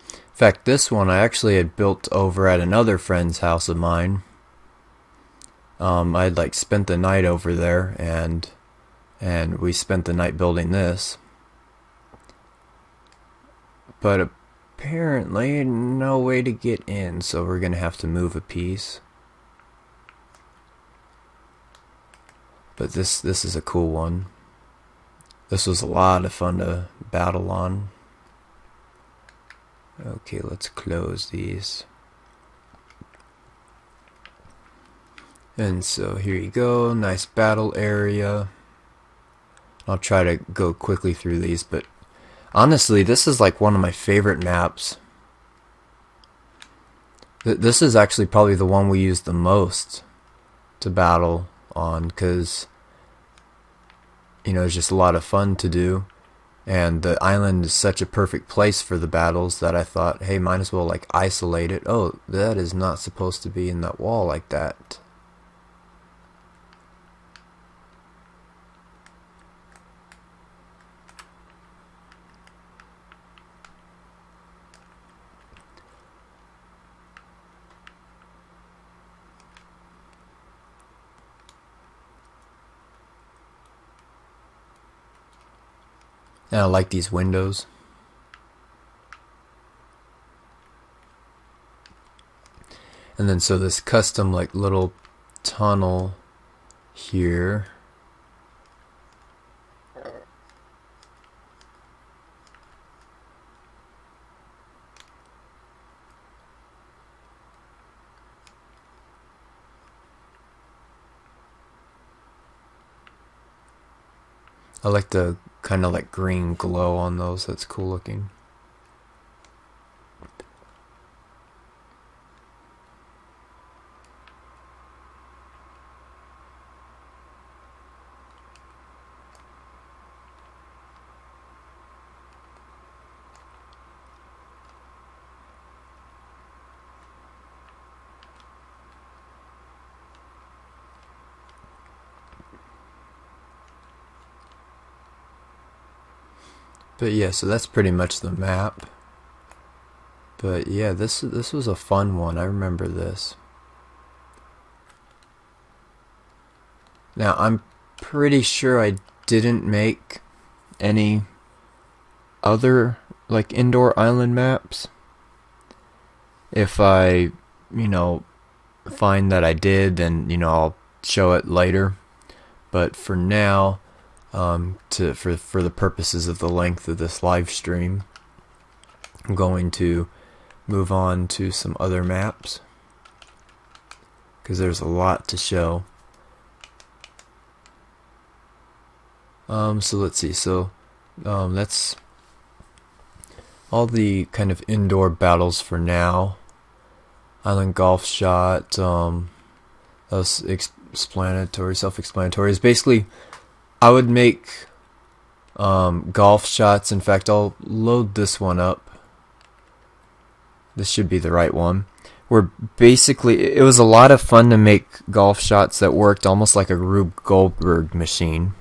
In fact, this one I actually had built over at another friend's house of mine. I'd like spent the night over there, and we spent the night building this. But apparently no way to get in, so we're gonna have to move a piece. But this is a cool one. This was a lot of fun to battle on. Okay, let's close these. And so here you go, nice battle area. I'll try to go quickly through these, but honestly, this is like one of my favorite maps. This is actually probably the one we use the most to battle on, because, you know, it's just a lot of fun to do. and the island is such a perfect place for the battles that I thought, hey, might as well like isolate it. Oh, that is not supposed to be in that wall like that. And I like these windows. And then so this custom like little tunnel here. I like the kind of like green glow on those. That's cool looking. But yeah, so that's pretty much the map. But yeah, this was a fun one. I remember this. Now I'm pretty sure I didn't make any other like indoor island maps. If I, find that I did, then I'll show it later. But for now, for the purposes of the length of this live stream, I'm going to move on to some other maps because there's a lot to show. So let's see. So that's all the kind of indoor battles for now. Island golf shot. That was self-explanatory. Is basically I would make golf shots. In fact, I'll load this one up. This should be the right one. Where basically it was a lot of fun to make golf shots that worked almost like a Rube Goldberg machine,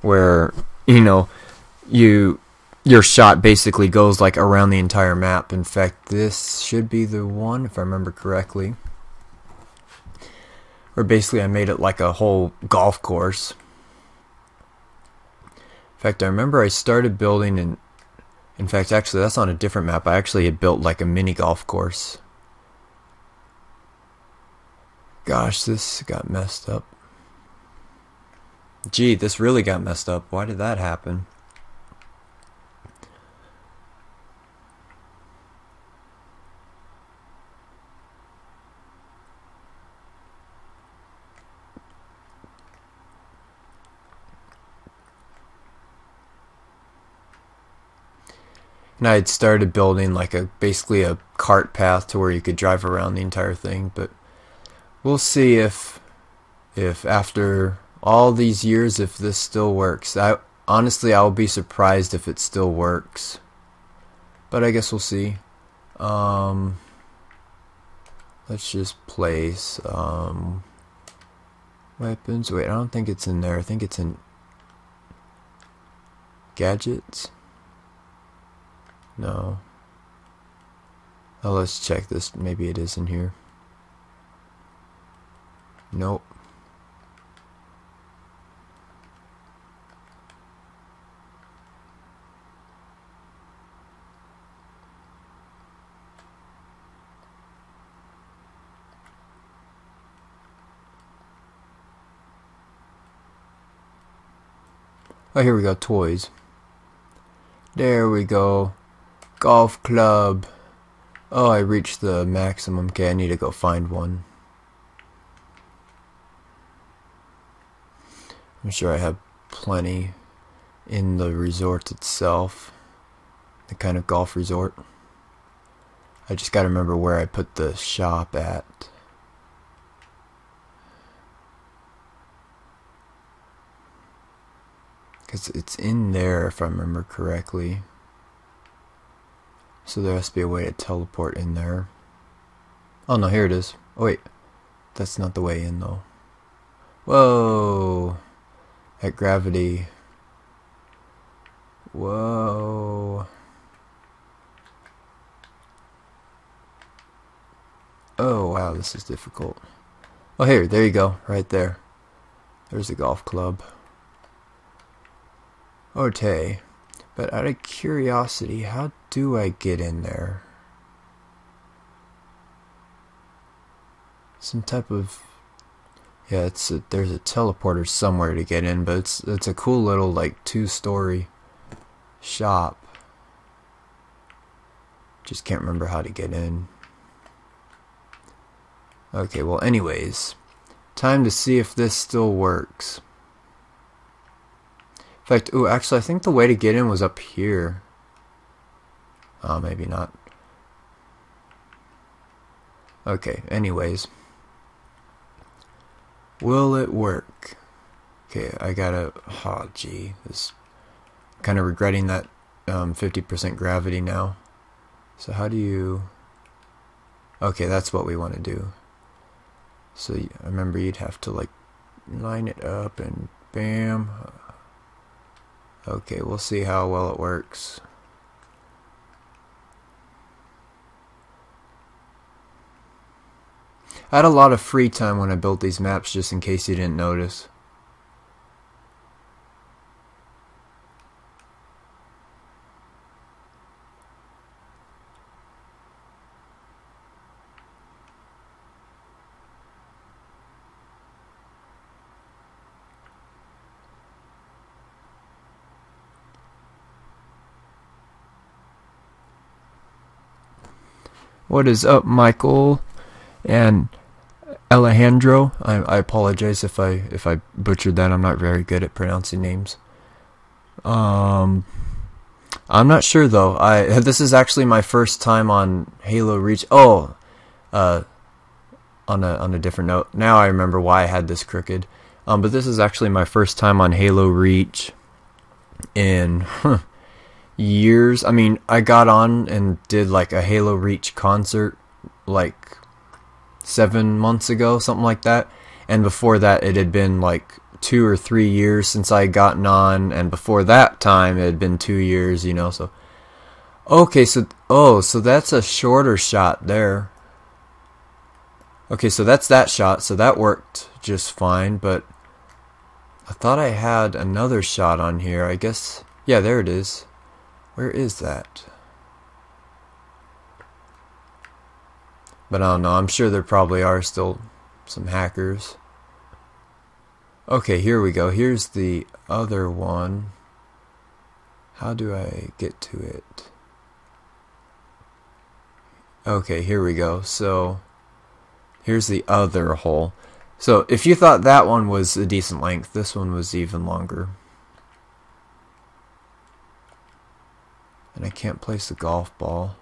where your shot basically goes like around the entire map. In fact, this should be the one if I remember correctly. Where basically I made it like a whole golf course. In fact, I remember I started building, and in fact, actually that's on a different map. I actually had built like a mini golf course. Gosh, this got messed up. Gee, this really got messed up. Why did that happen? And I had started building like basically a cart path to where you could drive around the entire thing, but we'll see if after all these years if this still works. Honestly, I'll be surprised if it still works, but I guess we'll see. Let's just place weapons. Wait, I don't think it's in there. I think it's in gadgets. No. Oh, let's check this. Maybe it is in here. Nope. Oh, here we go. Toys. There we go. Golf club. Oh, I reached the maximum. Okay, I need to go find one. I'm sure I have plenty in the resort itself. The kind of golf resort. I just gotta remember where I put the shop at. Because it's in there if I remember correctly. So there has to be a way to teleport in there. Oh no, here it is. Oh wait, that's not the way in though. Whoa! At gravity. Whoa. Oh wow, this is difficult. Oh here, there you go, right there. There's a golf club. Okay. But out of curiosity, how do I get in there? Some type of... Yeah, there's a teleporter somewhere to get in, but it's a cool little like 2-story shop. Just can't remember how to get in. Okay, well anyways, time to see if this still works. In fact, ooh, actually I think the way to get in was up here. Oh, maybe not. Okay, anyways. Will it work? Okay, I gotta... Oh, gee. Kind of regretting that 50% gravity now. So how do you... Okay, that's what we want to do. So I remember you'd have to like line it up and bam. Okay, we'll see how well it works. I had a lot of free time when I built these maps, just in case you didn't notice. What is up, Michael and Alejandro? I apologize if I butchered that. I'm not very good at pronouncing names. I'm not sure though. This is actually my first time on Halo Reach. Oh, on a different note. Now I remember why I had this crooked. But this is actually my first time on Halo Reach in years. I mean, I got on and did like a Halo Reach concert like 7 months ago, something like that. And before that, it had been like 2 or 3 years since I had gotten on, and before that time, it had been 2 years, you know. So, okay, so so that's a shorter shot there. Okay, so that's that shot. So that worked just fine. But I thought I had another shot on here. I guess, yeah, there it is. Where is that? But I don't know. I'm sure there probably are still some hackers. Okay, here we go. Here's the other one. How do I get to it? Okay, here we go. So, here's the other hole. So, if you thought that one was a decent length, this one was even longer. And I can't place the golf ball.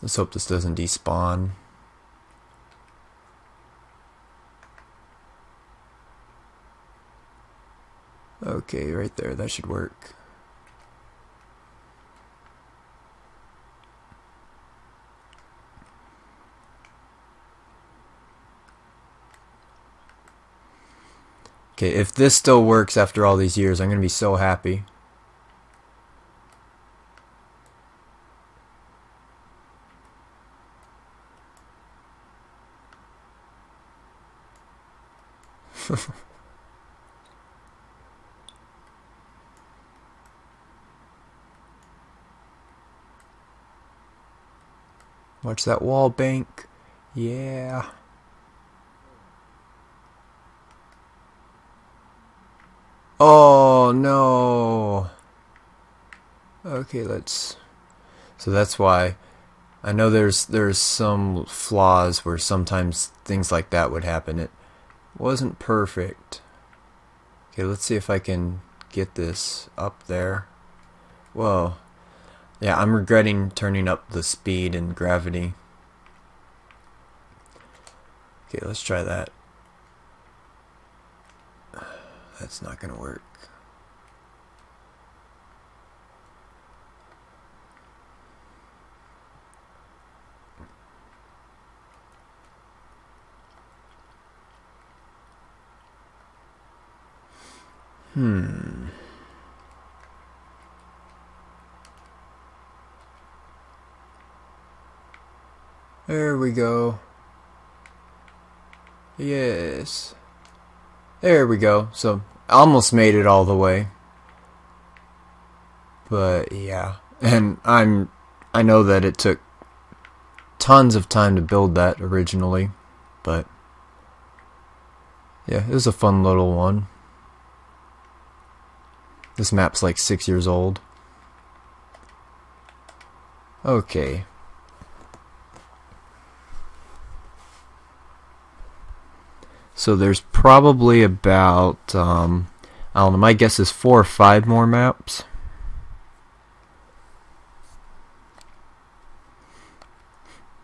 Let's hope this doesn't despawn. Okay, right there. That should work. Okay, if this still works after all these years, I'm going to be so happy. Watch that wall bank. Yeah. Oh no. Okay, so that's why I know there's some flaws where sometimes things like that would happen. It wasn't perfect. Okay, let's see if I can get this up there. Whoa. Yeah, I'm regretting turning up the speed and gravity. Okay, let's try that. That's not gonna work. There we go. Yes. There we go. So, I almost made it all the way. But yeah. And I know that it took tons of time to build that originally, but yeah, it was a fun little one. This map's like 6 years old. Okay. So there's probably about, I don't know, my guess is 4 or 5 more maps.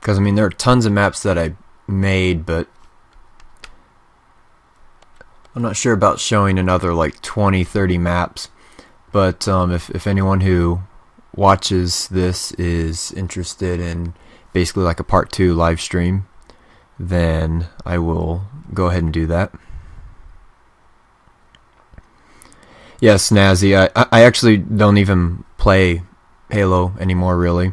Because, I mean, there are tons of maps that I made, but I'm not sure about showing another like 20, 30 maps. But if anyone who watches this is interested in basically like a part 2 live stream, then I will go ahead and do that. Yeah, Snazzy, I actually don't even play Halo anymore, really.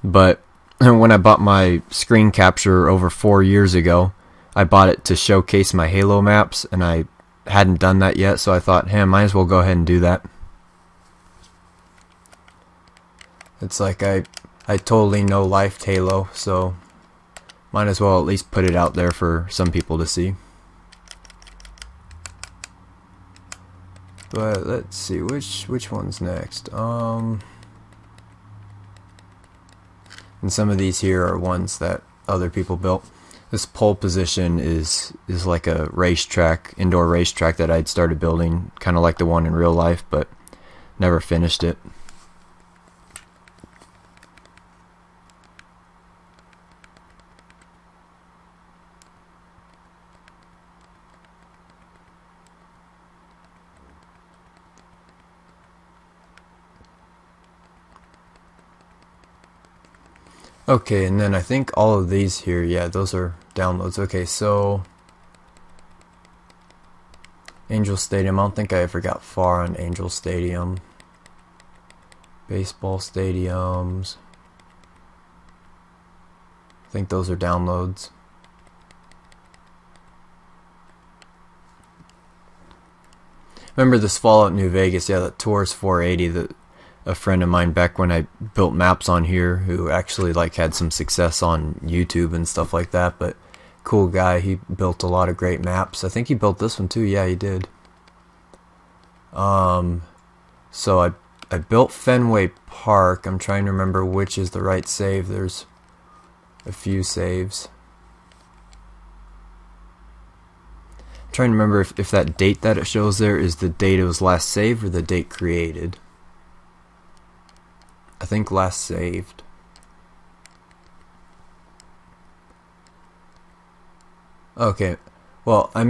But when I bought my screen capture over 4 years ago, I bought it to showcase my Halo maps, and I hadn't done that yet, so I thought, hey, I might as well go ahead and do that. It's like I totally no-lifed Halo, so might as well at least put it out there for some people to see. But let's see, which one's next? And some of these here are ones that other people built. This pole position is like a racetrack, indoor racetrack that I'd started building, kind of like the one in real life, but never finished it. Okay, and then I think all of these here, yeah, those are downloads. Okay, so Angel Stadium, I don't think I ever got far on Angel Stadium. Baseball stadiums, I think those are downloads. Remember this Fallout New Vegas, yeah, that Taurus 480 that a friend of mine back when I built maps on here, who actually like had some success on YouTube and stuff like that, but cool guy, he built a lot of great maps. I think he built this one too, yeah, he did. So I built Fenway Park. I'm trying to remember which is the right save. There's a few saves. I'm trying to remember if that date that it shows there is the date it was last saved or the date created. I think last saved. Okay, well, I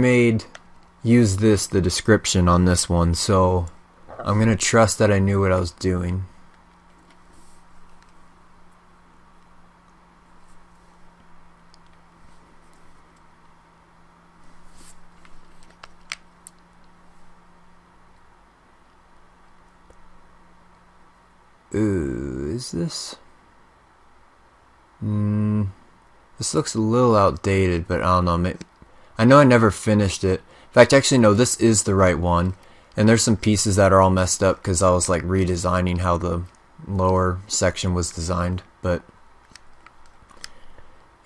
use this, the description on this one, so I'm gonna trust that I knew what I was doing. Ooh, is this? This looks a little outdated, but I don't know. Maybe, I know I never finished it. In fact, actually, no, this is the right one. And there's some pieces that are all messed up because I was like redesigning how the lower section was designed. But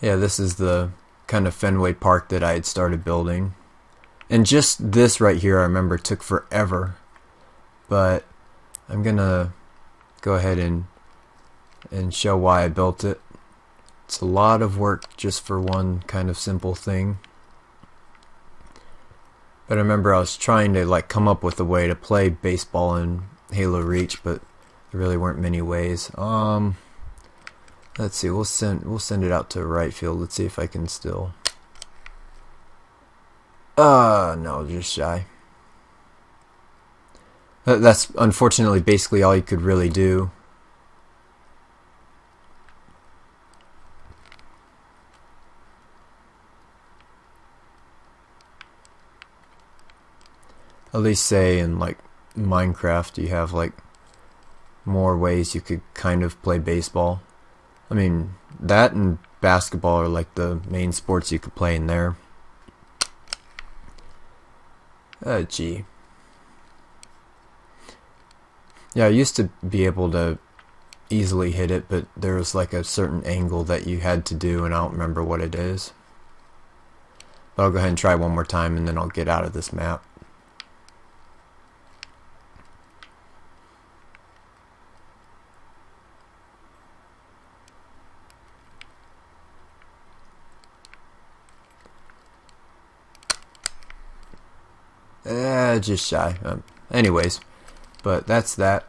yeah, this is the kind of Fenway Park that I had started building. And just this right here, I remember, took forever. But I'm gonna go ahead and show why I built it. It's a lot of work just for one kind of simple thing. But I remember I was trying to like come up with a way to play baseball in Halo Reach, but there really weren't many ways. Let's see, we'll send it out to right field. Let's see if I can still No, just shy. That's unfortunately basically all you could really do. At least say in like Minecraft you have like more ways you could kind of play baseball. I mean, that and basketball are like the main sports you could play in there. Gee. Yeah, I used to be able to easily hit it, but there was like a certain angle that you had to do, and I don't remember what it is. But I'll go ahead and try one more time, and then I'll get out of this map. Just shy. Anyways, but that's that.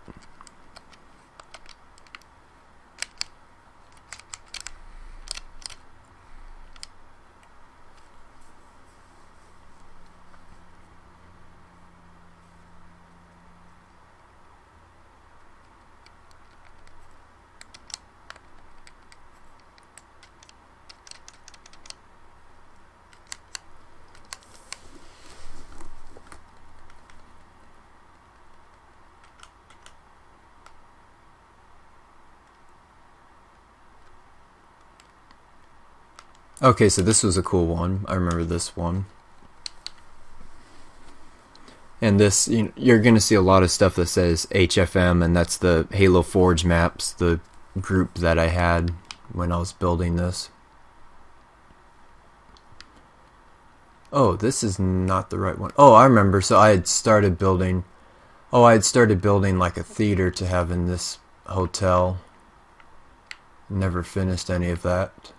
Okay, so this was a cool one. I remember this one. And this, you're going to see a lot of stuff that says HFM, and that's the Halo Forge maps, the group that I had when I was building this. Oh, this is not the right one. Oh, I remember. So I had started building like a theater to have in this hotel. Never finished any of that.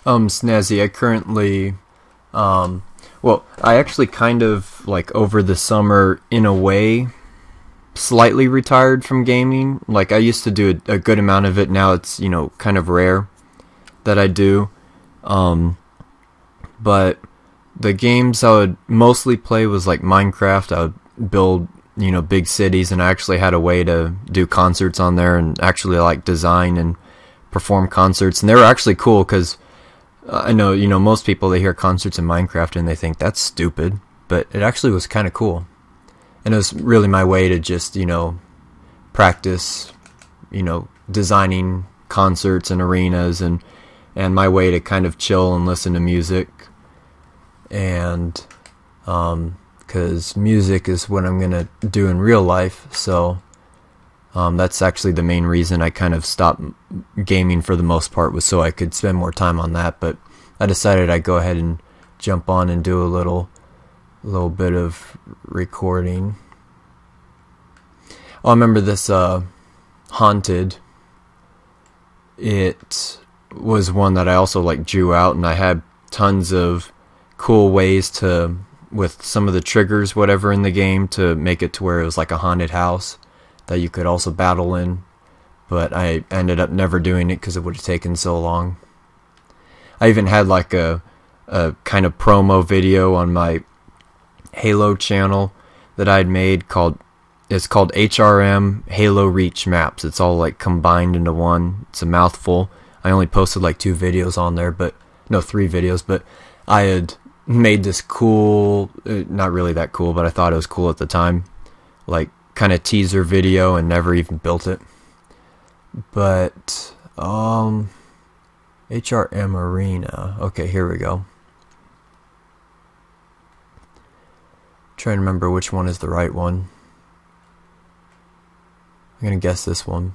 Snazzy, I currently, well, I actually kind of, like, over the summer, in a way, slightly retired from gaming. Like, I used to do a good amount of it. Now it's, kind of rare that I do. But the games I would mostly play was, like, Minecraft. I would build, big cities, and I actually had a way to do concerts on there and actually, like, design and perform concerts. And they were actually cool, because I know, most people, they hear concerts in Minecraft and they think that's stupid, but it actually was kind of cool. And it was really my way to just, practice, designing concerts and arenas, and my way to kind of chill and listen to music. And, because music is what I'm going to do in real life, so that's actually the main reason I kind of stopped gaming for the most part, was so I could spend more time on that. But I decided I'd go ahead and jump on and do a little bit of recording. Oh, I remember this Haunted. It was one that I also like drew out, and I had tons of cool ways to, with some of the triggers, whatever, in the game, to make it to where it was like a haunted house that you could also battle in, but I ended up never doing it because it would have taken so long. I even had like a kind of promo video on my Halo channel that I'd made it's called HRM Halo Reach Maps. It's all like combined into one. It's a mouthful. I only posted like 3 videos, but I had made this cool, not really that cool, but I thought it was cool at the time, like kind of teaser video, and never even built it. But HRM Arena. Okay, here we go. Trying to remember which one is the right one. I'm gonna guess this one.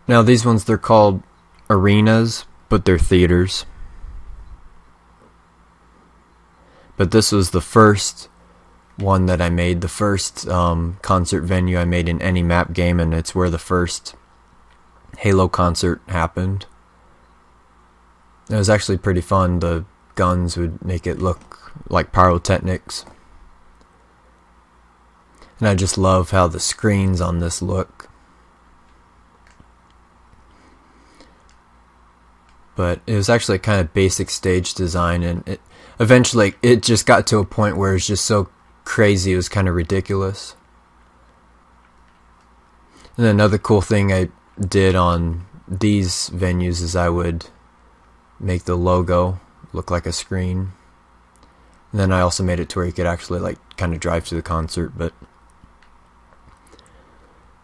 Now these ones, they're called arenas, but they're theaters. But this was the first one that I made, the first concert venue I made in any map game, and it's where the first Halo concert happened. It was actually pretty fun. The guns would make it look like pyrotechnics. And I just love how the screens on this look. But it was actually a kind of basic stage design, and eventually it just got to a point where it was just so crazy it was kind of ridiculous. And another cool thing I did on these venues is I would make the logo look like a screen. And then I also made it to where you could actually like kind of drive to the concert. But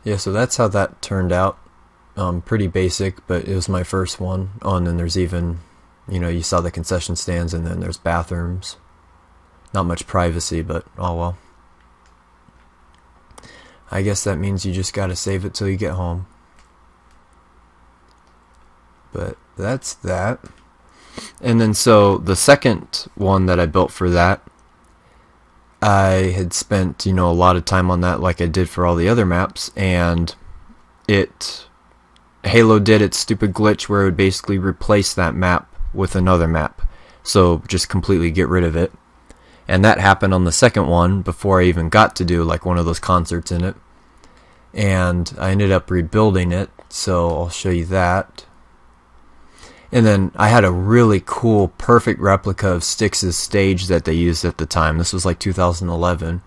yeah, so that's how that turned out. Pretty basic, but it was my first one. Oh, and then there's even, you saw the concession stands, and then there's bathrooms. Not much privacy, but oh well. I guess that means you just gotta save it till you get home. But that's that. And then so the second one that I built for that, I had spent, a lot of time on that like I did for all the other maps, and Halo did its stupid glitch where it would basically replace that map with another map. So just completely get rid of it. And that happened on the second one before I even got to do like one of those concerts in it. And I ended up rebuilding it, so I'll show you that. And then I had a really cool, perfect replica of Styx's stage that they used at the time. This was like 2011.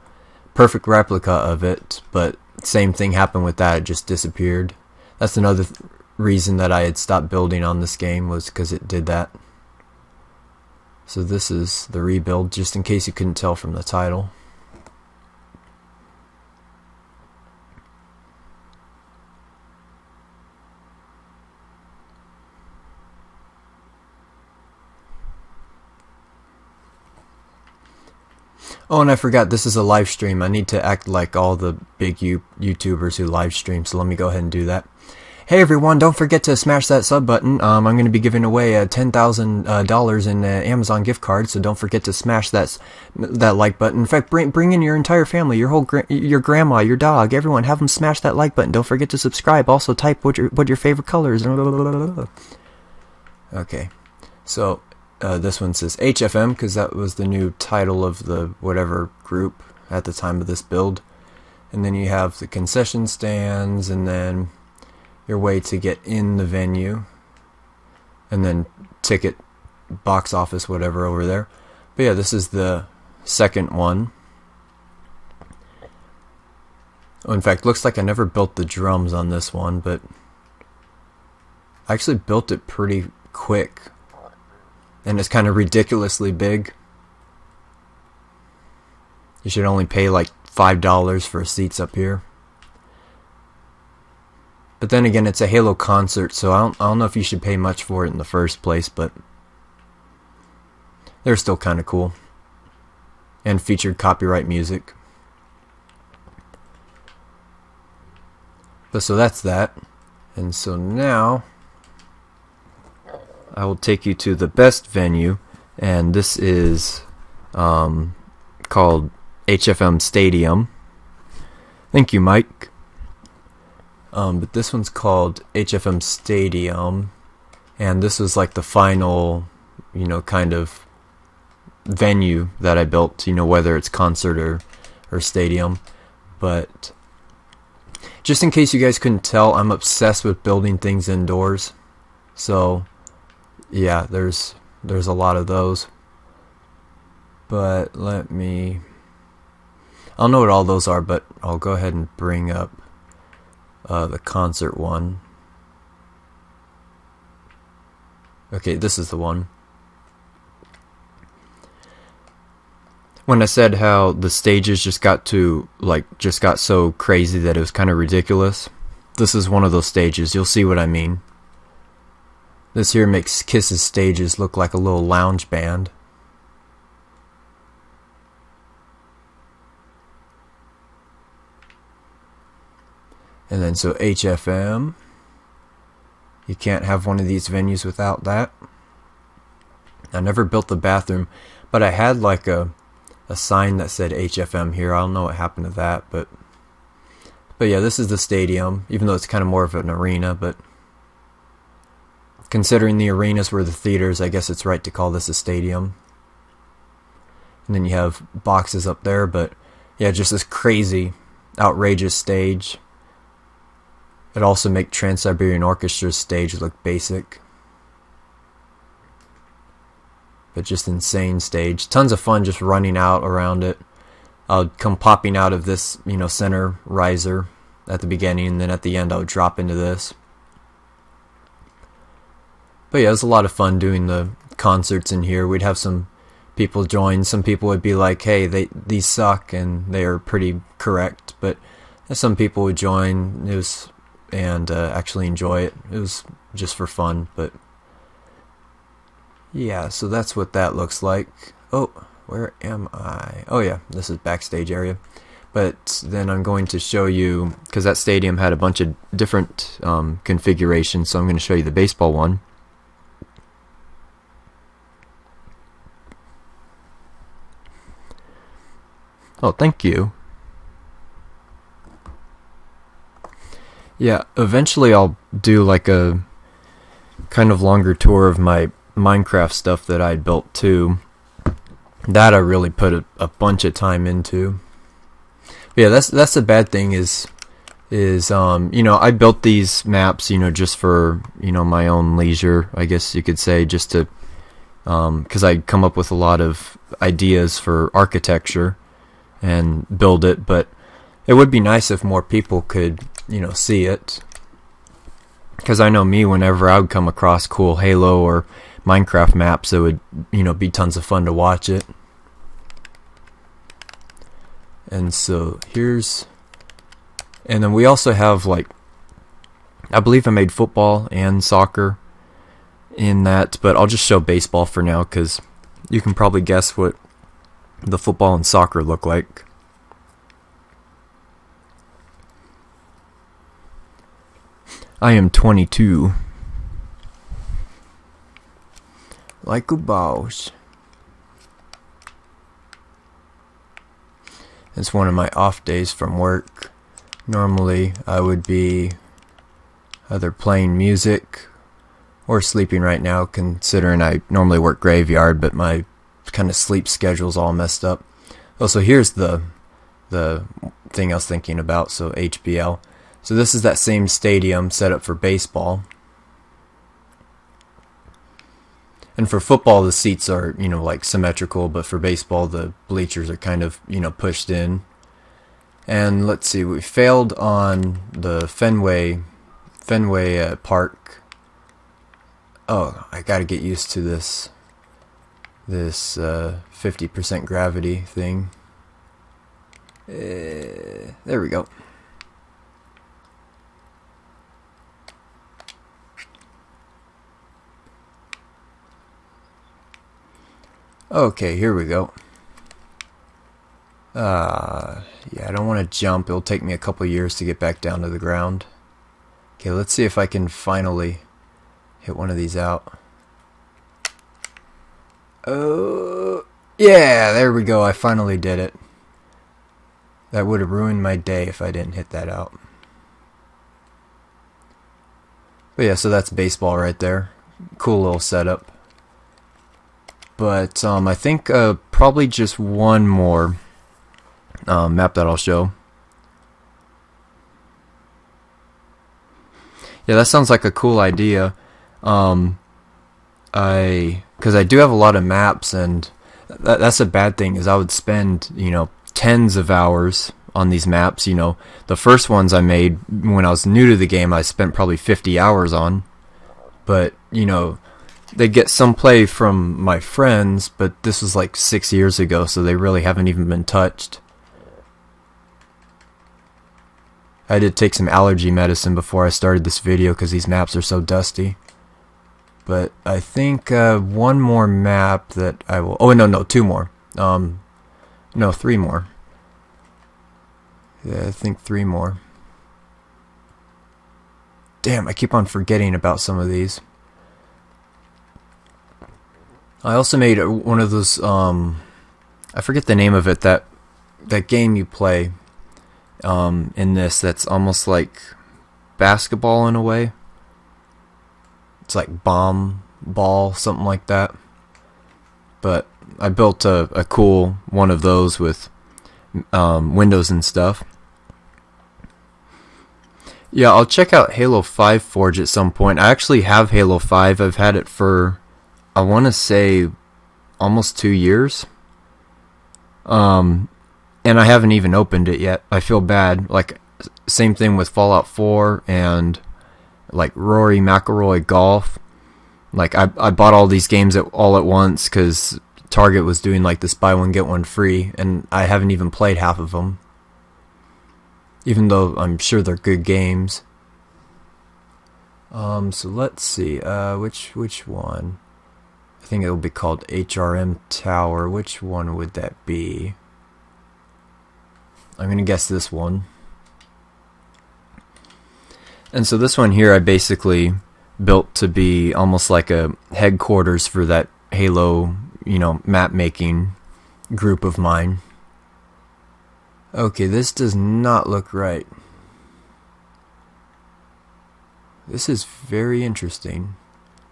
Perfect replica of it, but same thing happened with that. It just disappeared. That's another reason that I had stopped building on this game, was because it did that. So this is the rebuild, just in case you couldn't tell from the title. Oh, and I forgot, this is a live stream. I need to act like all the big YouTubers who live stream, so let me go ahead and do that. Hey everyone, don't forget to smash that sub button. I'm going to be giving away $10,000 in Amazon gift cards, so don't forget to smash that like button. In fact, bring in your entire family, your grandma, your dog, everyone. Have them smash that like button. Don't forget to subscribe. Also, type what your favorite color is. Okay, so this one says HFM because that was the new title of the whatever group at the time of this build. And then you have the concession stands, and then your way to get in the venue, and then ticket, box office, whatever over there. But yeah, this is the second one. Oh, in fact, looks like I never built the drums on this one, but I actually built it pretty quick, and it's kind of ridiculously big. You should only pay like $5 for seats up here. But then again, it's a Halo concert, so I don't know if you should pay much for it in the first place, but they're still kind of cool. And featured copyright music. But so that's that. And so now I will take you to the best venue, and this is called HFM Stadium. Thank you, Mike. But this one's called HFM Stadium, and this was like the final, kind of venue that I built, whether it's concert or stadium. But just in case you guys couldn't tell, I'm obsessed with building things indoors. So yeah, there's a lot of those. But I don't know what all those are, but I'll go ahead and bring up the concert one. Okay, this is the one. When I said how the stages just got so crazy that it was kind of ridiculous, this is one of those stages. You'll see what I mean. This here makes Kiss's stages look like a little lounge band. And then so HFM, you can't have one of these venues without that. I never built the bathroom, but I had like a sign that said HFM here. I don't know what happened to that, but yeah, this is the stadium, even though it's kind of more of an arena, but considering the arenas were the theaters, I guess it's right to call this a stadium. And then you have boxes up there, but yeah, just this crazy, outrageous stage. It also makes Trans-Siberian Orchestra's stage look basic. But just insane stage. Tons of fun just running out around it. I'll come popping out of this, center riser at the beginning, and then at the end I'll drop into this. But yeah, it was a lot of fun doing the concerts in here. We'd have some people join. Some people would be like, hey, these suck, and they are pretty correct. But some people would join and actually enjoy it. It was just for fun. But yeah, so that's what that looks like. Oh, where am I? Oh yeah, this is backstage area. But then I'm going to show you, because that stadium had a bunch of different configurations, so I'm going to show you the baseball one. Oh, thank you. Yeah, eventually I'll do like a kind of longer tour of my Minecraft stuff that I built too. That I really put a bunch of time into. But yeah, that's the bad thing is I built these maps, just for, my own leisure, I guess you could say, just to because I'd come up with a lot of ideas for architecture and build it, but it would be nice if more people could, see it. Because I know me, whenever I would come across cool Halo or Minecraft maps, it would, be tons of fun to watch it. And so and then we also have, like, I believe I made football and soccer in that, but I'll just show baseball for now, because you can probably guess what the football and soccer look like. I am 22. Like a boss. It's one of my off days from work. Normally I would be either playing music or sleeping right now, considering I normally work graveyard, but my kind of sleep schedule's all messed up. Oh, so here's the thing I was thinking about, so HBL. So this is that same stadium set up for baseball. And for football, the seats are, like symmetrical, but for baseball, the bleachers are kind of, pushed in. And let's see, we failed on the Fenway Park. Oh, I gotta get used to this 50% gravity thing. There we go. Okay, here we go. Yeah, I don't want to jump. It'll take me a couple years to get back down to the ground. Okay, let's see if I can finally hit one of these out. Oh, yeah, there we go. I finally did it. That would have ruined my day if I didn't hit that out. But yeah, so that's baseball right there. Cool little setup. But I think probably just one more map that I'll show. Yeah, that sounds like a cool idea. Because I do have a lot of maps, and that's a bad thing, is I would spend, tens of hours on these maps. The first ones I made when I was new to the game, I spent probably 50 hours on. But, they get some play from my friends, but this was like 6 years ago, so they really haven't even been touched. I did take some allergy medicine before I started this video because these maps are so dusty. But I think one more map that I will... Oh, no, two more. No, three more. Yeah, I think three more. Damn, I keep on forgetting about some of these. I also made one of those, I forget the name of it, that game you play in this that's almost like basketball in a way. It's like bomb ball, something like that. But I built a cool one of those with windows and stuff. Yeah, I'll check out Halo 5 Forge at some point. I actually have Halo 5. I've had it for, I want to say, almost 2 years. And I haven't even opened it yet. I feel bad. Like, same thing with Fallout 4 and like Rory McIlroy Golf. Like, I bought all these games all at once because Target was doing like this buy one get one free, and I haven't even played half of them, even though I'm sure they're good games. So let's see, which one? I think it'll be called HRM Tower. Which one would that be? I'm gonna guess this one. And so this one here I basically built to be almost like a headquarters for that Halo, map making group of mine. Okay, this does not look right. This is very interesting.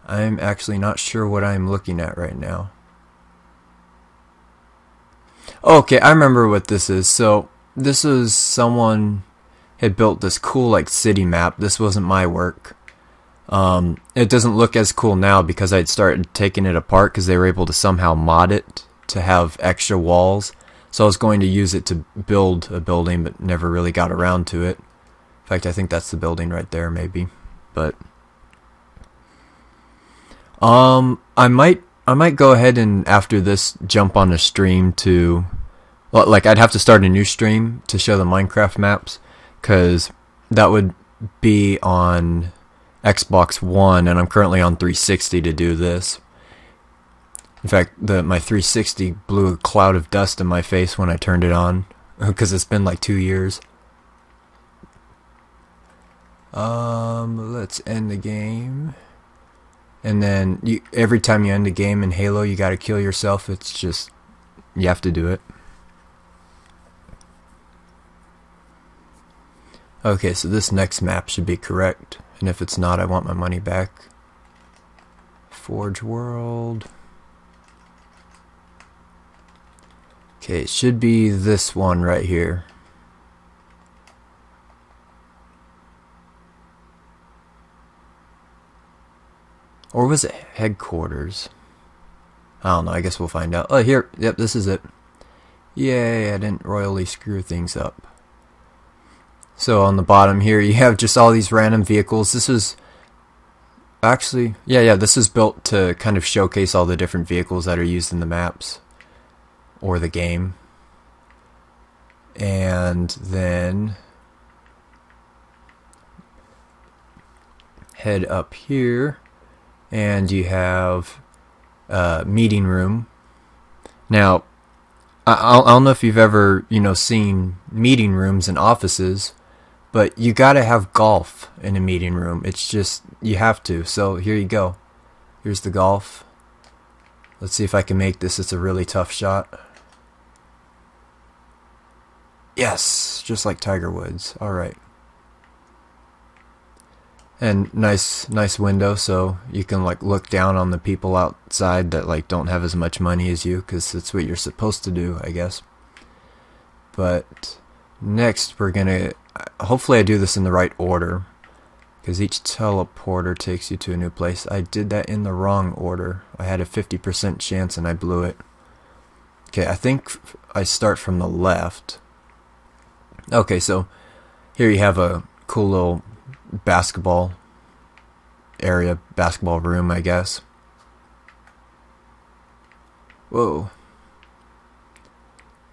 I'm actually not sure what I'm looking at right now. Okay, I remember what this is. So this is someone had built this cool like city map. This wasn't my work. It doesn't look as cool now because I'd started taking it apart because they were able to somehow mod it to have extra walls. So I was going to use it to build a building, but never really got around to it. In fact, I think that's the building right there, maybe. But I might go ahead and after this jump on a stream to, like, I'd have to start a new stream to show the Minecraft maps, because that would be on Xbox One, and I'm currently on 360 to do this. In fact, my 360 blew a cloud of dust in my face when I turned it on, because it's been like 2 years. Let's end the game. And then every time you end a game in Halo, you gotta kill yourself. It's just, you have to do it. Okay, so this next map should be correct. And if it's not, I want my money back. Forge World. Okay, it should be this one right here. Or was it headquarters? I don't know, I guess we'll find out. Oh, here, yep, this is it. Yay, I didn't royally screw things up. So on the bottom here, you have just all these random vehicles. This is actually, yeah, this is built to kind of showcase all the different vehicles that are used in the maps or the game. And then head up here, and you have a meeting room. Now, I don't know if you've ever, seen meeting rooms in offices, but you gotta have golf in a meeting room. It's just, you have to. So here you go. Here's the golf. Let's see if I can make this. It's a really tough shot. Yes, just like Tiger Woods. Alright. And nice window, so you can like look down on the people outside that like don't have as much money as you, because that's what you're supposed to do, I guess. But next we're gonna, hopefully I do this in the right order, because each teleporter takes you to a new place. I did that in the wrong order. I had a 50% chance and I blew it. Okay, I think I start from the left. Okay, so here you have a cool little basketball area, basketball room, I guess. Whoa.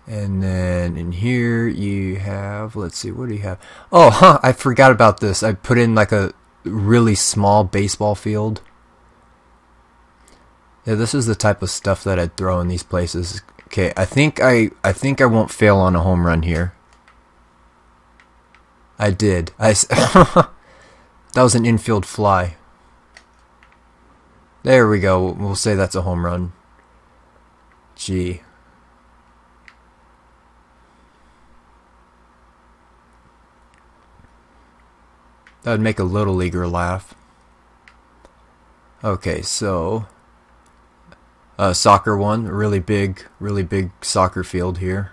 And then in here you have, let's see, what do you have? Oh, I forgot about this. I put in like a really small baseball field. Yeah, this is the type of stuff that I'd throw in these places. Okay, I think I won't fail on a home run here. I did. That was an infield fly. There we go. We'll say that's a home run. Gee. That would make a little leaguer laugh. Okay, so soccer one, really big soccer field here.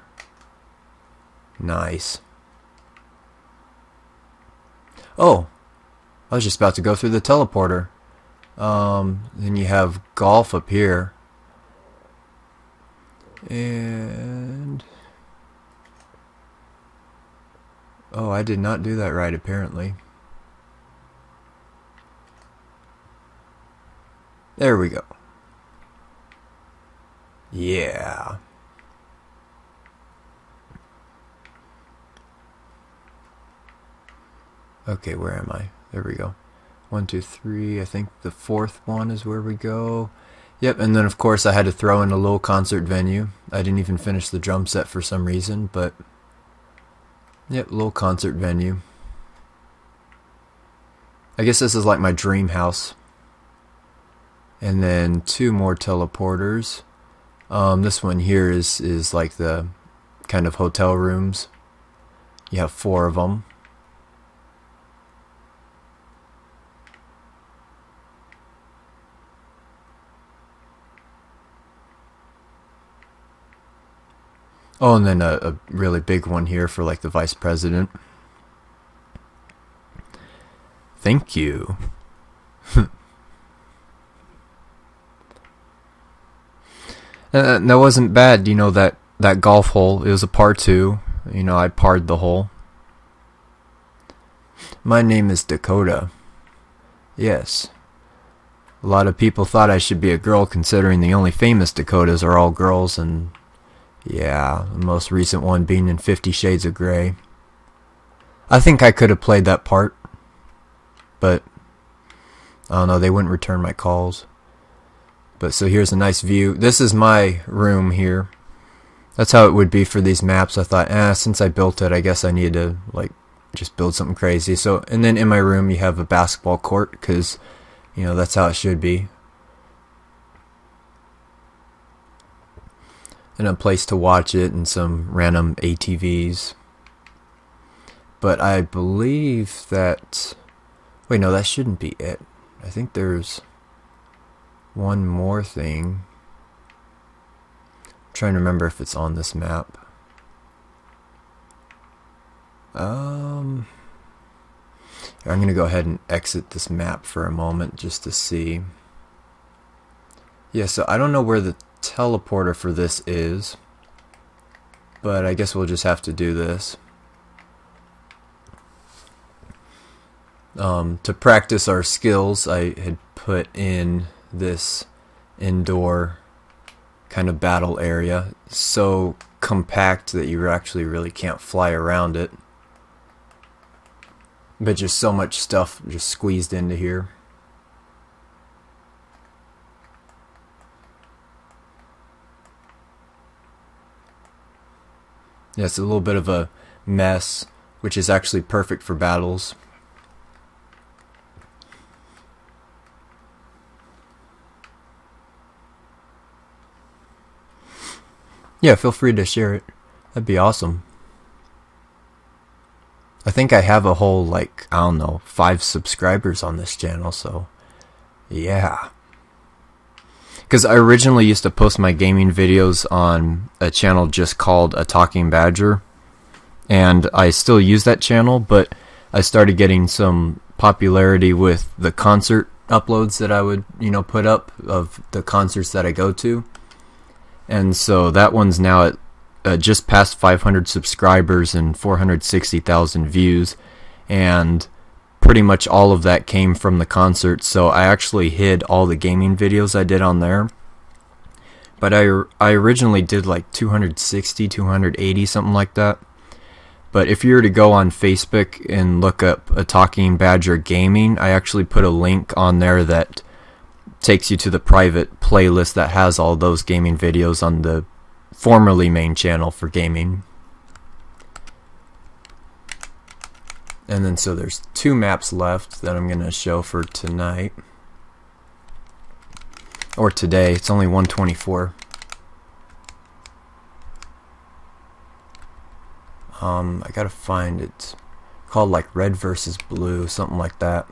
Nice. Oh, I was just about to go through the teleporter. Then you have golf up here. And oh, I did not do that right apparently. There we go. Yeah. Okay, where am I? There we go. 1, 2, 3. I think the fourth one is where we go. Yep, and then of course I had to throw in a little concert venue. I didn't even finish the drum set for some reason, but yep, little concert venue. I guess this is like my dream house. And then 2 more teleporters. This one here is like the kind of hotel rooms. You have 4 of them. Oh, and then a really big one here for like the vice president. Thank you. That wasn't bad, you know, that golf hole. It was a par 2. You know, I parred the hole. My name is Dakota. Yes. A lot of people thought I should be a girl considering the only famous Dakotas are all girls, and yeah, the most recent one being in 50 Shades of Grey. I think I could have played that part, but I don't know, they wouldn't return my calls. But so here's a nice view. This is my room here. That's how it would be for these maps. I thought, since I built it, I guess I need to like just build something crazy. So, and then in my room you have a basketball court, because you know that's how it should be. And a place to watch it, and some random ATVs. But I believe that... Wait, no, that shouldn't be it. I think there's one more thing. I'm trying to remember if it's on this map. I'm going to go ahead and exit this map for a moment just to see. Yeah, so I don't know where the teleporter for this is, but I guess we'll just have to do this. To practice our skills, I had put in this indoor kind of battle area, so compact that you actually really can't fly around it, but just so much stuff just squeezed into here. Yeah, it's a little bit of a mess, which is actually perfect for battles. Yeah, feel free to share it. That'd be awesome. I think I have a whole, like, I don't know, 5 subscribers on this channel, so yeah. Because I originally used to post my gaming videos on a channel just called ATalkingBadger, and I still use that channel, but I started getting some popularity with the concert uploads that I would, you know, put up of the concerts that I go to. And so that one's now at just past 500 subscribers and 460,000 views, and pretty much all of that came from the concert. So I actually hid all the gaming videos I did on there, but I originally did like 260, 280, something like that. But if you were to go on Facebook and look up a Talking Badger Gaming, I actually put a link on there that takes you to the private playlist that has all those gaming videos on the formerly main channel for gaming. And then so there's 2 maps left that I'm going to show for tonight. Or today. It's only 1:24. I gotta find it. It's called like Red versus Blue, something like that.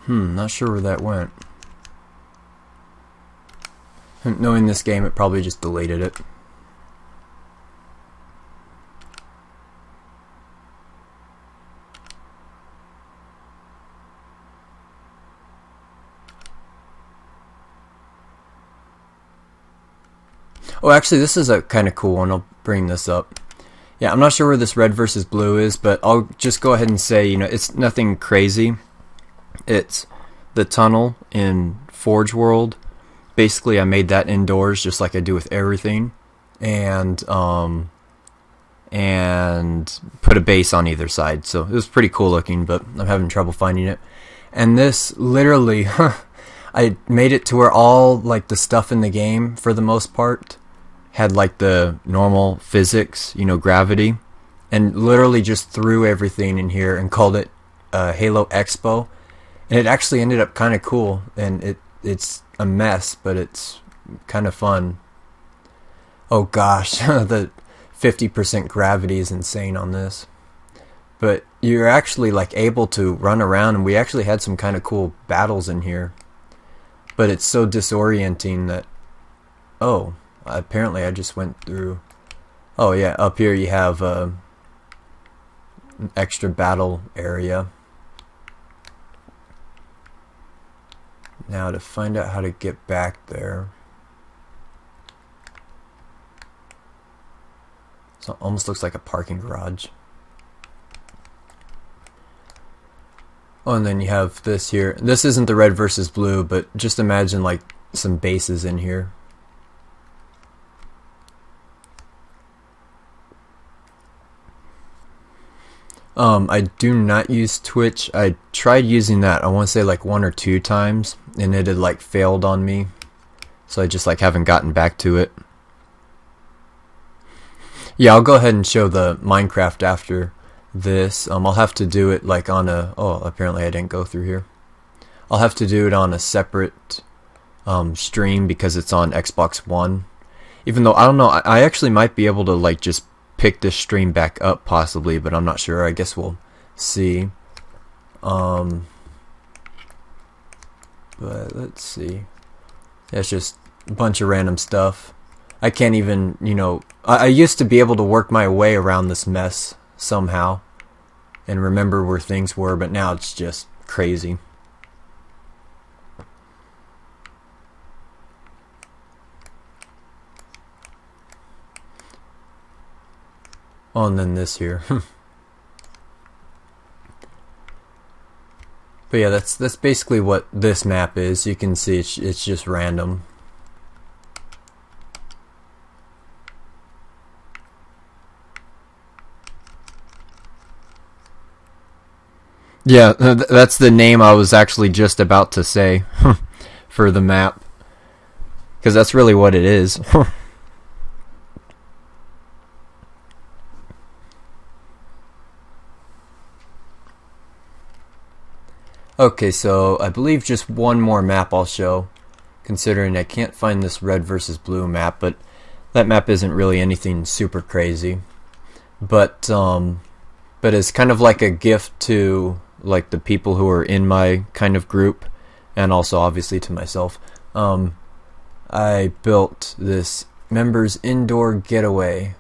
Not sure where that went. Knowing this game, it probably just deleted it. Oh, actually, this is a kind of cool one. I'll bring this up. Yeah, I'm not sure where this red versus blue is, but I'll just go ahead and say, you know, it's nothing crazy. It's the tunnel in Forge World. Basically, I made that indoors, just like I do with everything, and put a base on either side. So it was pretty cool looking, but I'm having trouble finding it. And this literally, I made it to where all like the stuff in the game, for the most part, had like the normal physics, you know, gravity, and literally just threw everything in here and called it Halo Expo. And it actually ended up kind of cool, and it's a mess, but it's kind of fun. Oh gosh, the 50% gravity is insane on this. But you're actually like able to run around, and we actually had some kind of cool battles in here. But it's so disorienting that, oh, apparently I just went through. Oh yeah, up here you have an extra battle area. Now to find out how to get back there. So it almost looks like a parking garage. Oh, and then you have this here. This isn't the red versus blue, but just imagine like some bases in here. I do not use Twitch. I tried using that, I want to say like 1 or 2 times, and it had like failed on me. So I just like haven't gotten back to it. Yeah, I'll go ahead and show the Minecraft after this. I'll have to do it like on a, oh, apparently I didn't go through here. I'll have to do it on a separate stream because it's on Xbox One. Even though, I don't know, I actually might be able to like just pick this stream back up possibly, but I'm not sure. I guess we'll see. But let's see. Yeah, it's just a bunch of random stuff. I can't even, you know, I used to be able to work my way around this mess somehow and remember where things were, but now it's just crazy. Oh, and then this here. But yeah, that's basically what this map is. You can see it's just random. Yeah, that's the name I was actually just about to say for the map, because that's really what it is. Okay, so I believe just one more map I'll show, considering I can't find this red versus blue map, but that map isn't really anything super crazy. But it's kind of like a gift to like the people who are in my kind of group, and also obviously to myself. I built this members indoor getaway.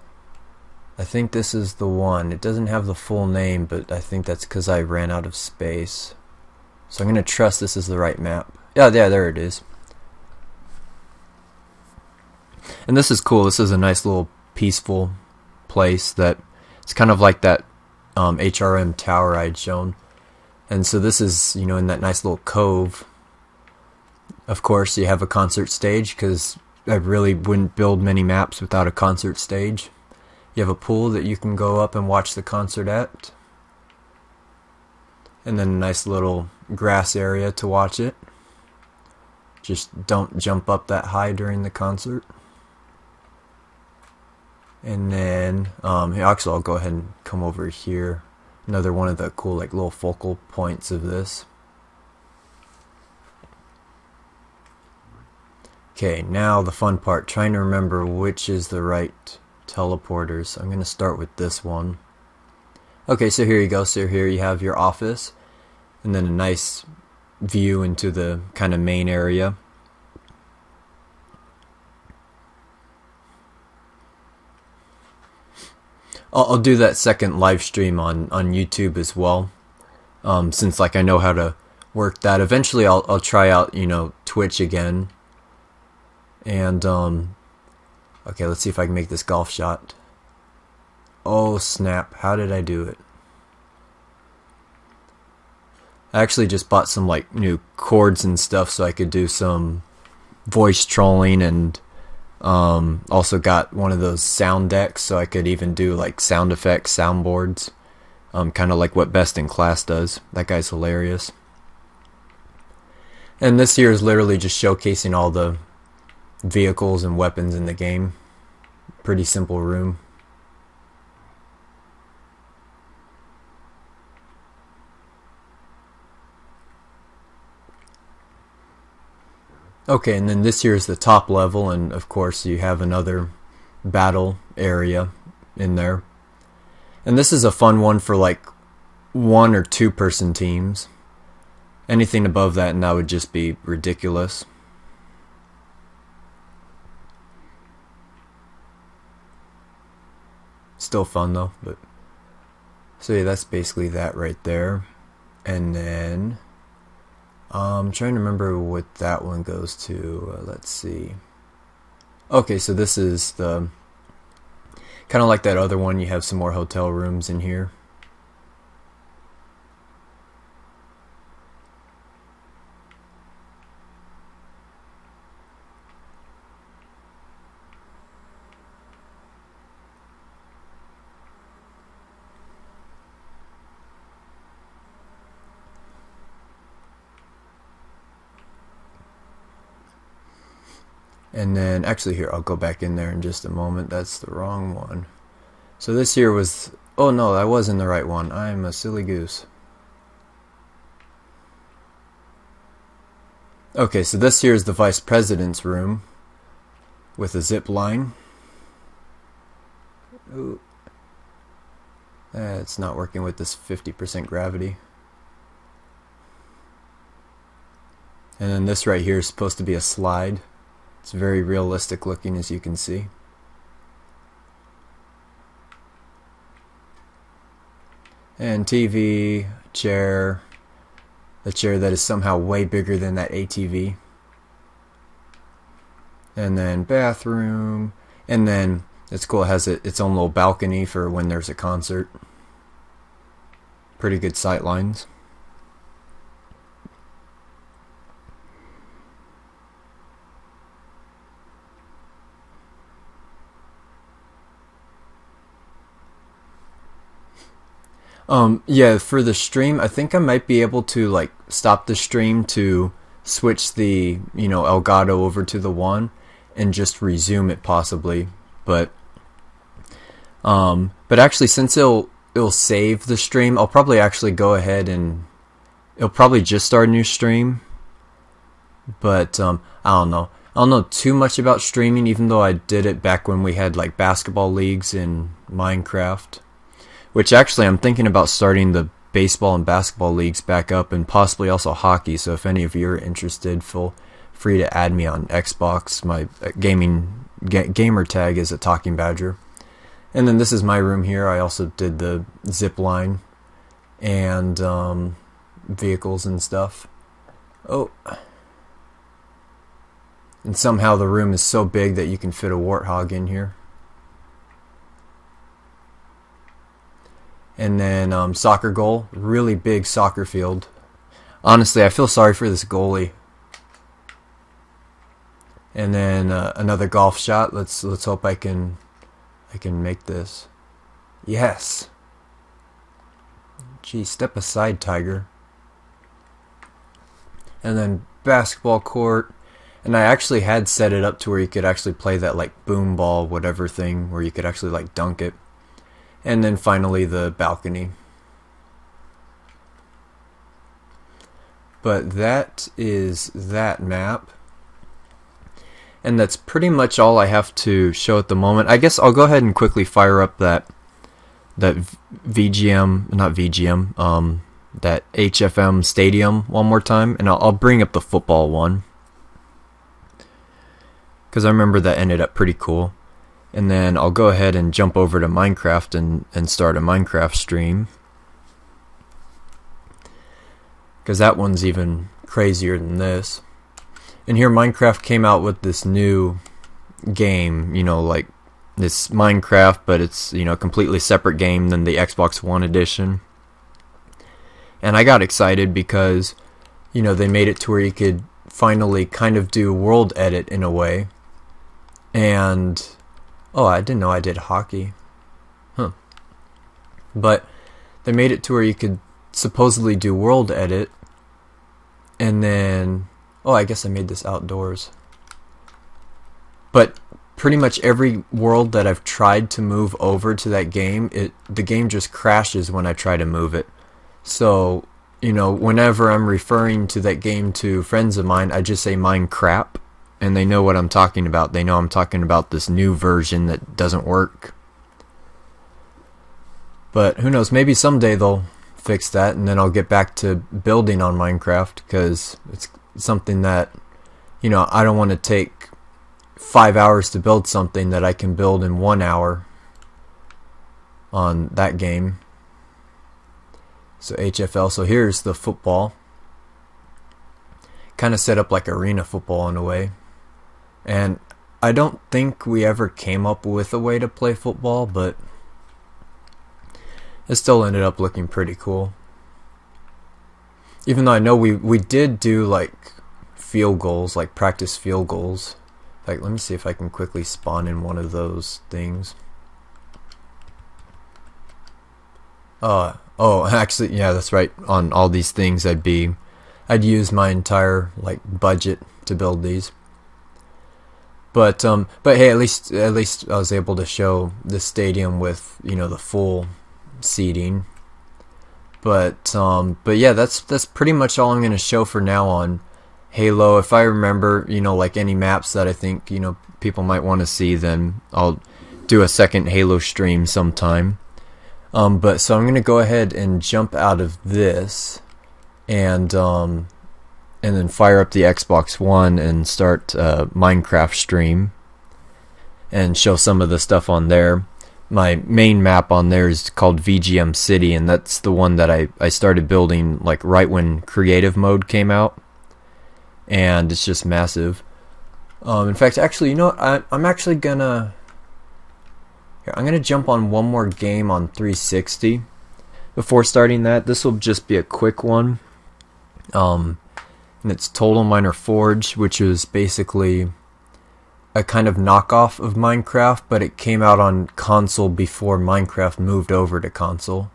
I think this is the one. It doesn't have the full name, but I think that's because I ran out of space. So I'm going to trust this is the right map. Yeah, there it is. And this is cool. This is a nice little peaceful place that it's kind of like that HRM tower I'd shown. And so this is, you know, in that nice little cove. Of course, you have a concert stage, because I really wouldn't build many maps without a concert stage. You have a pool that you can go up and watch the concert at. And then a nice little grass area to watch it. Just don't jump up that high during the concert. And then, actually I'll go ahead and come over here. Another one of the cool like little focal points of this. Okay, now the fun part, trying to remember which is the right teleporter. So I'm going to start with this one. Okay, so here you go. So here you have your office, and then a nice view into the kind of main area. I'll do that second live stream on YouTube as well, since like I know how to work that. Eventually I'll try out, you know, Twitch again. And okay, let's see if I can make this golf shot. Oh snap, how did I do it? I actually just bought some like new cords and stuff so I could do some voice trolling, and also got one of those sound decks so I could even do like sound effects, soundboards, kind of like what Best in Class does. That guy's hilarious. And this here is literally just showcasing all the vehicles and weapons in the game. Pretty simple room. Okay, and then this here is the top level, and of course you have another battle area in there. And this is a fun one for like 1 or 2 person teams. Anything above that and that would just be ridiculous. Still fun though, but so yeah, that's basically that right there. And then I'm trying to remember what that one goes to. Let's see. Okay, so this is the kind of like that other one. You have some more hotel rooms in here. And then, actually here, I'll go back in there in just a moment. That's the wrong one. So this here was, oh no, that wasn't the right one. I'm a silly goose. Okay, so this here is the Vice President's room with a zip line. Ooh. It's not working with this 50% gravity. And then this right here is supposed to be a slide. It's very realistic looking, as you can see. And TV, chair, a chair that is somehow way bigger than that ATV. And then bathroom, and then it's cool, it has its own little balcony for when there's a concert. Pretty good sight lines. Yeah, for the stream, I think I might be able to like stop the stream to switch the, you know, Elgato over to the one and just resume it possibly. But actually, since it'll save the stream, I'll probably actually go ahead and it'll probably just start a new stream. But I don't know. I don't know too much about streaming, even though I did it back when we had like basketball leagues in Minecraft. Which actually I'm thinking about starting the baseball and basketball leagues back up, and possibly also hockey. So if any of you are interested, feel free to add me on Xbox. My gamer tag is ATalkingBadger. And then this is my room here. I also did the zip line and vehicles and stuff. Oh. And somehow the room is so big that you can fit a warthog in here. And then soccer goal, really big soccer field. Honestly, I feel sorry for this goalie. And then another golf shot. Let's hope I can make this. Yes. Gee, step aside, Tiger. And then basketball court. And I actually had set it up to where you could actually play that like boom ball, whatever thing, where you could actually like dunk it. And then finally the balcony. But that is that map. And that's pretty much all I have to show at the moment. I guess I'll go ahead and quickly fire up that VGM, not VGM, that HFM stadium one more time, and I'll bring up the football one because I remember that ended up pretty cool. And then I'll go ahead and jump over to Minecraft and start a Minecraft stream, because that one's even crazier than this. And here Minecraft came out with this new game, you know, like this Minecraft, but it's, you know, a completely separate game than the Xbox One edition. And I got excited because, you know, they made it to where you could finally kind of do world edit in a way. And oh, I didn't know I did hockey. Huh. But they made it to where you could supposedly do world edit. And then, oh, I guess I made this outdoors. But pretty much every world that I've tried to move over to that game, the game just crashes when I try to move it. So, you know, whenever I'm referring to that game to friends of mine, I just say Minecraft. And they know what I'm talking about. They know I'm talking about this new version that doesn't work. But who knows, maybe someday they'll fix that, and then I'll get back to building on Minecraft, because it's something that, you know, I don't want to take 5 hours to build something that I can build in 1 hour on that game. So HFL, so here's the football. Kind of set up like arena football in a way. And I don't think we ever came up with a way to play football, but it still ended up looking pretty cool. Even though I know we did do like field goals, like practice field goals. Like, let me see if I can quickly spawn in one of those things. Oh, actually, yeah, that's right. On all these things, I'd use my entire like budget to build these. But hey, at least I was able to show the stadium with, you know, the full seating. But yeah, that's pretty much all I'm going to show for now on Halo. If I remember, you know, like any maps that I think, you know, people might want to see, then I'll do a second Halo stream sometime. But so I'm going to go ahead and jump out of this and then fire up the Xbox One and start a Minecraft stream and show some of the stuff on there. My main map on there is called VGM City, and that's the one that I started building like right when creative mode came out, and it's just massive. In fact, actually, you know what? I'm actually gonna jump on one more game on 360 before starting that. This will just be a quick one. And it's Total Miner Forge, which is basically a kind of knockoff of Minecraft, but it came out on console before Minecraft moved over to console.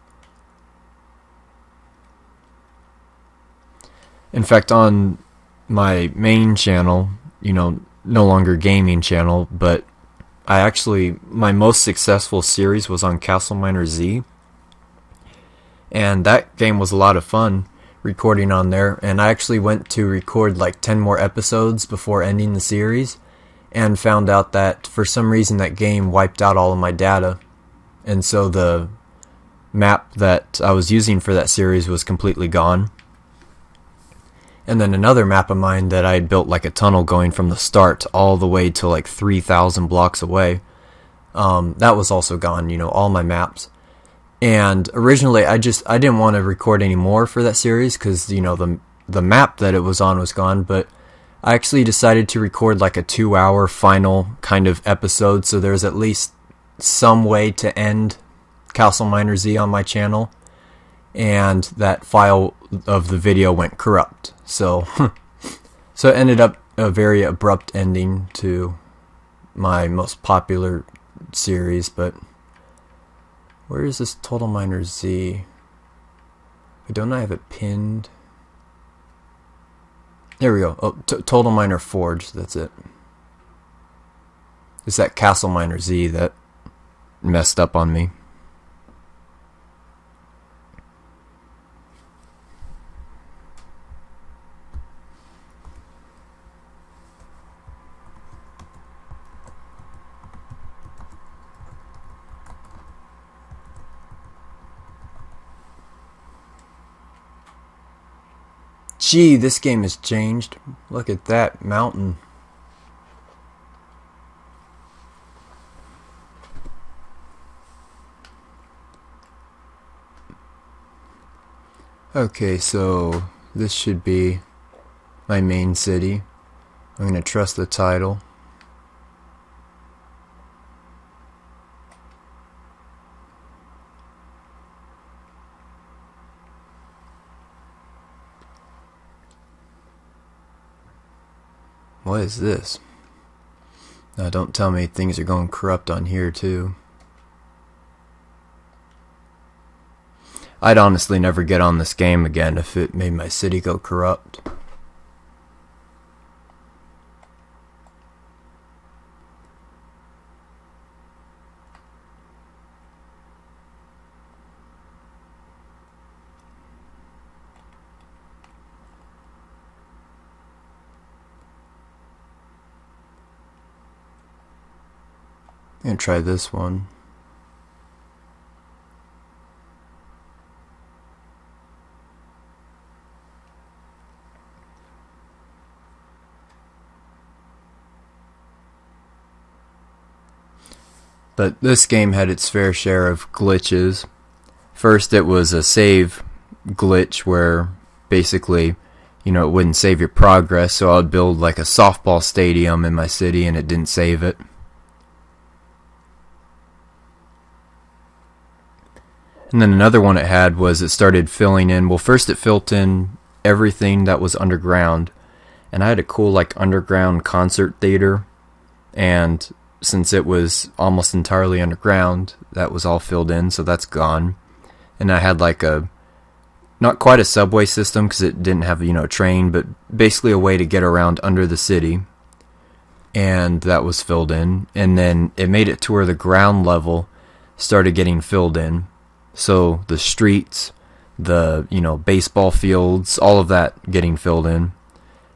In fact, on my main channel, you know, no longer gaming channel, but my most successful series was on Castle Miner Z, and that game was a lot of fun recording on there, and I actually went to record like 10 more episodes before ending the series, and found out that for some reason that game wiped out all of my data, and so the map that I was using for that series was completely gone. And then another map of mine that I had built like a tunnel going from the start all the way to like 3,000 blocks away, that was also gone, you know, all my maps. And originally I didn't want to record any more for that series because, you know, the map that it was on was gone, but I actually decided to record like a 2-hour final kind of episode, so there's at least some way to end Castle Miner Z on my channel, and that file of the video went corrupt. So so it ended up a very abrupt ending to my most popular series. But where is this Total Miner Z? Don't I have it pinned? There we go. Oh, Total Miner Forge, that's it. It's that Castle Miner Z that messed up on me. Gee, this game has changed. Look at that mountain. Okay, so this should be my main city. I'm going to trust the title. What is this? Now don't tell me things are going corrupt on here too. I'd honestly never get on this game again if it made my city go corrupt. I'm gonna try this one. But this game had its fair share of glitches. First, it was a save glitch where basically, it wouldn't save your progress, so I'd build like a softball stadium in my city and it didn't save it. And then another one it had was it started filling in. Well, first it filled in everything that was underground. And I had a cool like underground concert theater. And since it was almost entirely underground, that was all filled in, so that's gone. And I had like not quite a subway system because it didn't have, a train, but basically a way to get around under the city. And that was filled in. And then it made it to where the ground level started getting filled in. So the streets, the baseball fields, all of that getting filled in.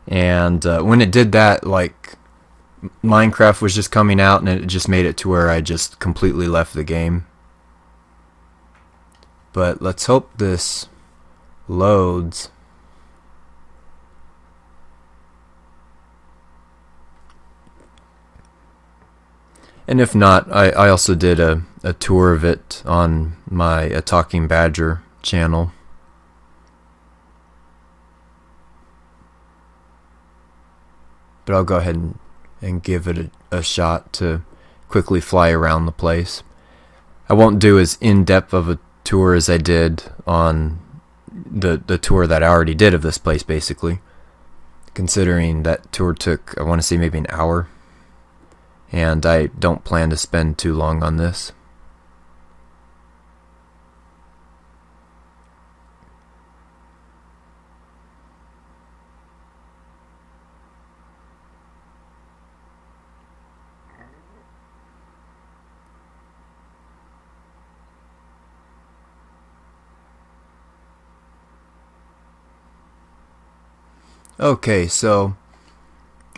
And when it did that, like Minecraft was just coming out, and it just made it to where I just completely left the game. But let's hope this loads. And if not, I also did a tour of it on my ATalkingBadger channel. But I'll go ahead and give it a shot to quickly fly around the place. I won't do as in-depth of a tour as I did on the tour that I already did of this place, basically. Considering that tour took, I want to say, maybe an hour. And I don't plan to spend too long on this. Okay, so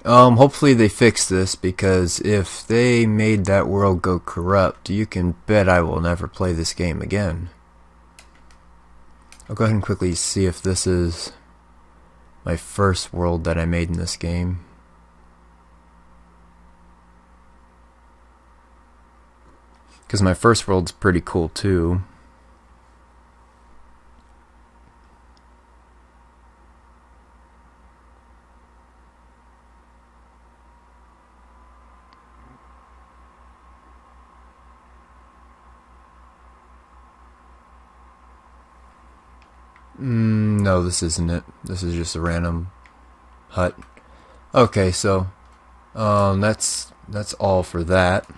hopefully they fix this, because if they made that world go corrupt, you can bet I will never play this game again. I'll go ahead and quickly see if this is my first world that I made in this game. Because my first world's pretty cool too. No, this isn't it. This is just a random hut. Okay, so that's all for that.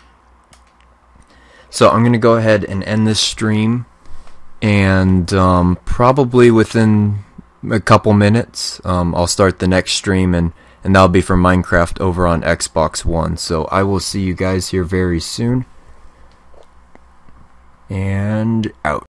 So I'm gonna go ahead and end this stream, and probably within a couple minutes, I'll start the next stream, and that'll be for Minecraft over on Xbox One. So I will see you guys here very soon, and out.